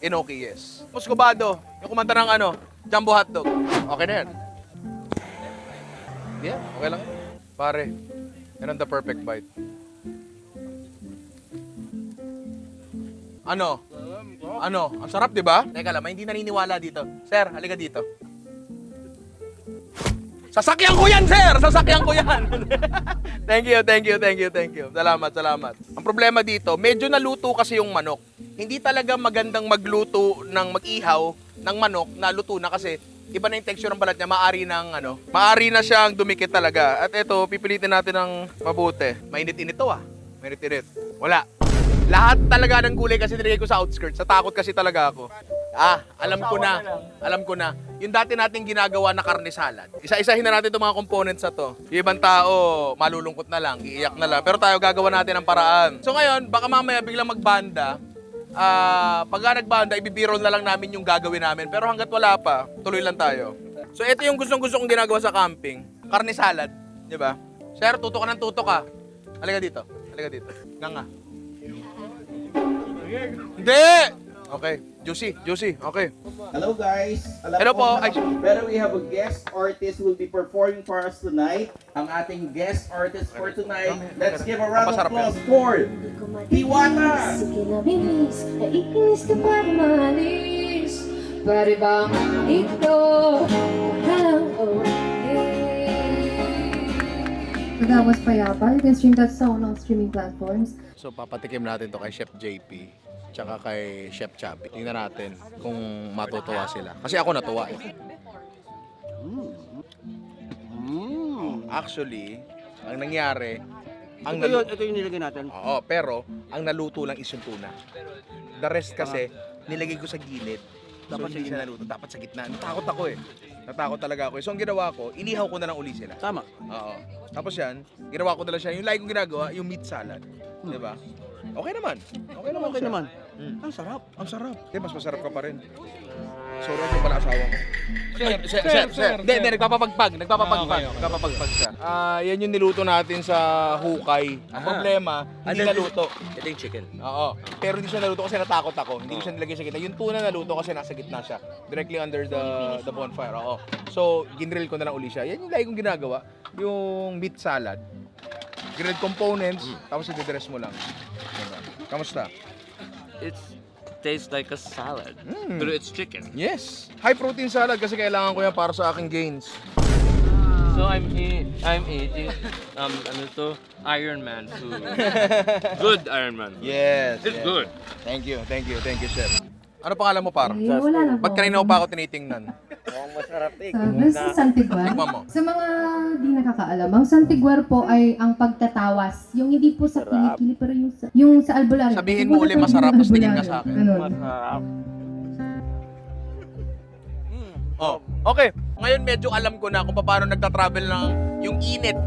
Speaker 1: Inoki, yes. Muscovado, yung kumanta ng jumbo hotdog. Okay na yan. Yeah, okay lang. Pare, yan ang the perfect bite. Ano? Ang sarap, di ba? Teka lang, may hindi naniniwala dito. Sir, halika dito. Sasakyan ko yan, sir! Sasakyan ko yan! Thank you. Salamat. Ang problema dito, medyo naluto kasi yung manok. Hindi talaga magandang magluto ng mag-ihaw ng manok na luto na kasi iba na yung texture ng balat niya, maari na siyang dumikit talaga. At ito, pipilitin natin ng mabuti. Mainit-init to Mainit-init. Wala. Lahat talaga ng gulay kasi nilagay ko sa outskirts. Sa takot kasi talaga ako. Alam ko na. Yung dati nating ginagawa na karne salad. Isa-isahin na natin itong mga components na to. Yung ibang tao, malulungkot na lang, iiyak na lang. Pero tayo gagawa natin ang paraan. So ngayon, baka mamaya biglang magbanda. Pagka nagbanda, ibibirol na lang namin yung gagawin namin. Pero hanggat wala pa, tuloy lang tayo. So ito yung gustong-gusto kong ginagawa sa camping. Karne salad. Di ba? Sir, tutok ka ng tutok ka. Halika dito. Nga. Hindi! Okay. Juicy. Okay.
Speaker 14: Hello guys.
Speaker 1: Hello po.
Speaker 14: Pero we have a guest artist who will be performing for us tonight. Ang ating guest artist for tonight. Let's give a round of applause for Diwata!
Speaker 4: Sige na bilis, ay ikinis ka pa malis. Pare bang ito?
Speaker 15: That was Payapa. You can stream that song on streaming platforms.
Speaker 1: So papatikim natin to kay Chef JP tsaka kay Chef Chappy. Tingnan natin kung matutuwa sila. Kasi ako natuwa eh. Actually, ang nangyari,
Speaker 8: Ito yung nilagay natin.
Speaker 1: Oo, pero ang naluto lang is yung tuna. The rest kasi, nilagay ko sa gilid. Dapat hindi siya naluto. Dapat sa gitna. Natakot ako eh. Natakot talaga ako eh. So ang ginawa ko, inihaw ko na lang uli sila.
Speaker 8: Tama.
Speaker 1: Oo. Tapos yan, ginawa ko na lang siya. Yung like kong ginagawa, yung meat salad. Diba? Okay naman. Okay naman.
Speaker 8: Ang sarap.
Speaker 1: Ang sarap. Mas masarap ka pa rin. Sorry ako pala asawa ko.
Speaker 7: Sir.
Speaker 1: Hindi, nagpapapagpag siya. Yan yung niluto natin sa hukay. Ang problema, hindi naluto.
Speaker 2: Ito yung chicken.
Speaker 1: Oo. Pero hindi siya naluto kasi natakot ako. Hindi ko siya nilagay sa gitna. Yung tuna naluto kasi nasa gitna siya. Directly under the bonfire. Oo. So, ginrill ko na lang uli siya. Yan yung lagi kong ginagawa. Yung meat salad. Grilled components, tapos i-dress mo lang. Kamusta?
Speaker 2: It tastes like a salad, but it's chicken.
Speaker 1: Yes. High protein salad kasi kailangan ko yan para sa aking gains.
Speaker 2: So I'm eating Iron Man food. Good Iron Man food.
Speaker 1: Yes.
Speaker 2: It's good.
Speaker 1: Thank you, chef. Ano pangalan mo, par?
Speaker 15: Wala na po.
Speaker 1: Ba't kanina pa ako tinitingnan?
Speaker 8: Masarap
Speaker 15: Sa Santiguar.
Speaker 1: Tikman mo.
Speaker 15: Sa mga di nakakaalam, ang Santiguar po ay ang pagtatawas. Yung hindi po sa kilikili, pero yung sa albularyo.
Speaker 1: Sabihin mo uli masarap, tapos tingin ka sa akin.
Speaker 8: Masarap.
Speaker 1: Oh, okay. Ngayon medyo alam ko na kung paano nagta-travel ng yung init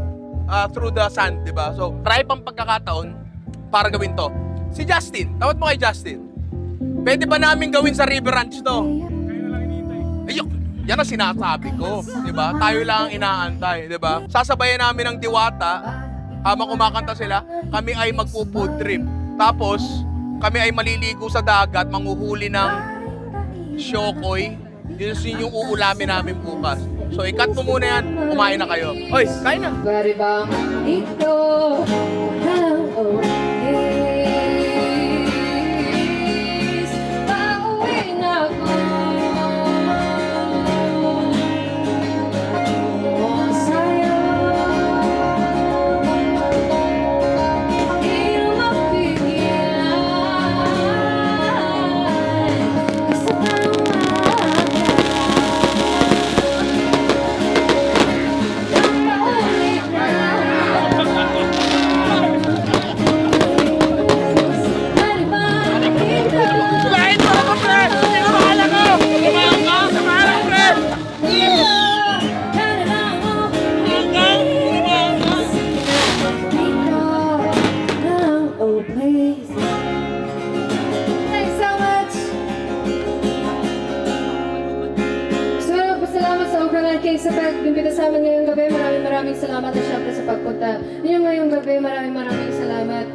Speaker 1: through the sand, di ba? So, try pang pagkakataon para gawin to. Si Justin, tawad mo kay Justin. Pwede ba namin gawin sa River Ranch to? Ayok, yan ang sinasabi ko, di ba? Tayo lang ang inaantay, di ba? Sasabayan namin ng Diwata, habang kumakanta sila, kami ay magpo-food trip. Tapos, kami ay maliligo sa dagat, manghuhuli ng Shokoy. Yun yung uulamin namin bukas. So, i-cut mo muna yan. Kumain na kayo. Oy, kain na.
Speaker 15: Pwede bang ito lang please? Pauwi na ako sa'yo. Di na mapigilan. Gusto kang oh please. Thanks so much. Gusto ko magpasalamat sa Overland King sa pag-imbita sa amin ngayong gabi. Maraming salamat at syempre sa pagpunta ninyo ngayong gabi. Maraming salamat.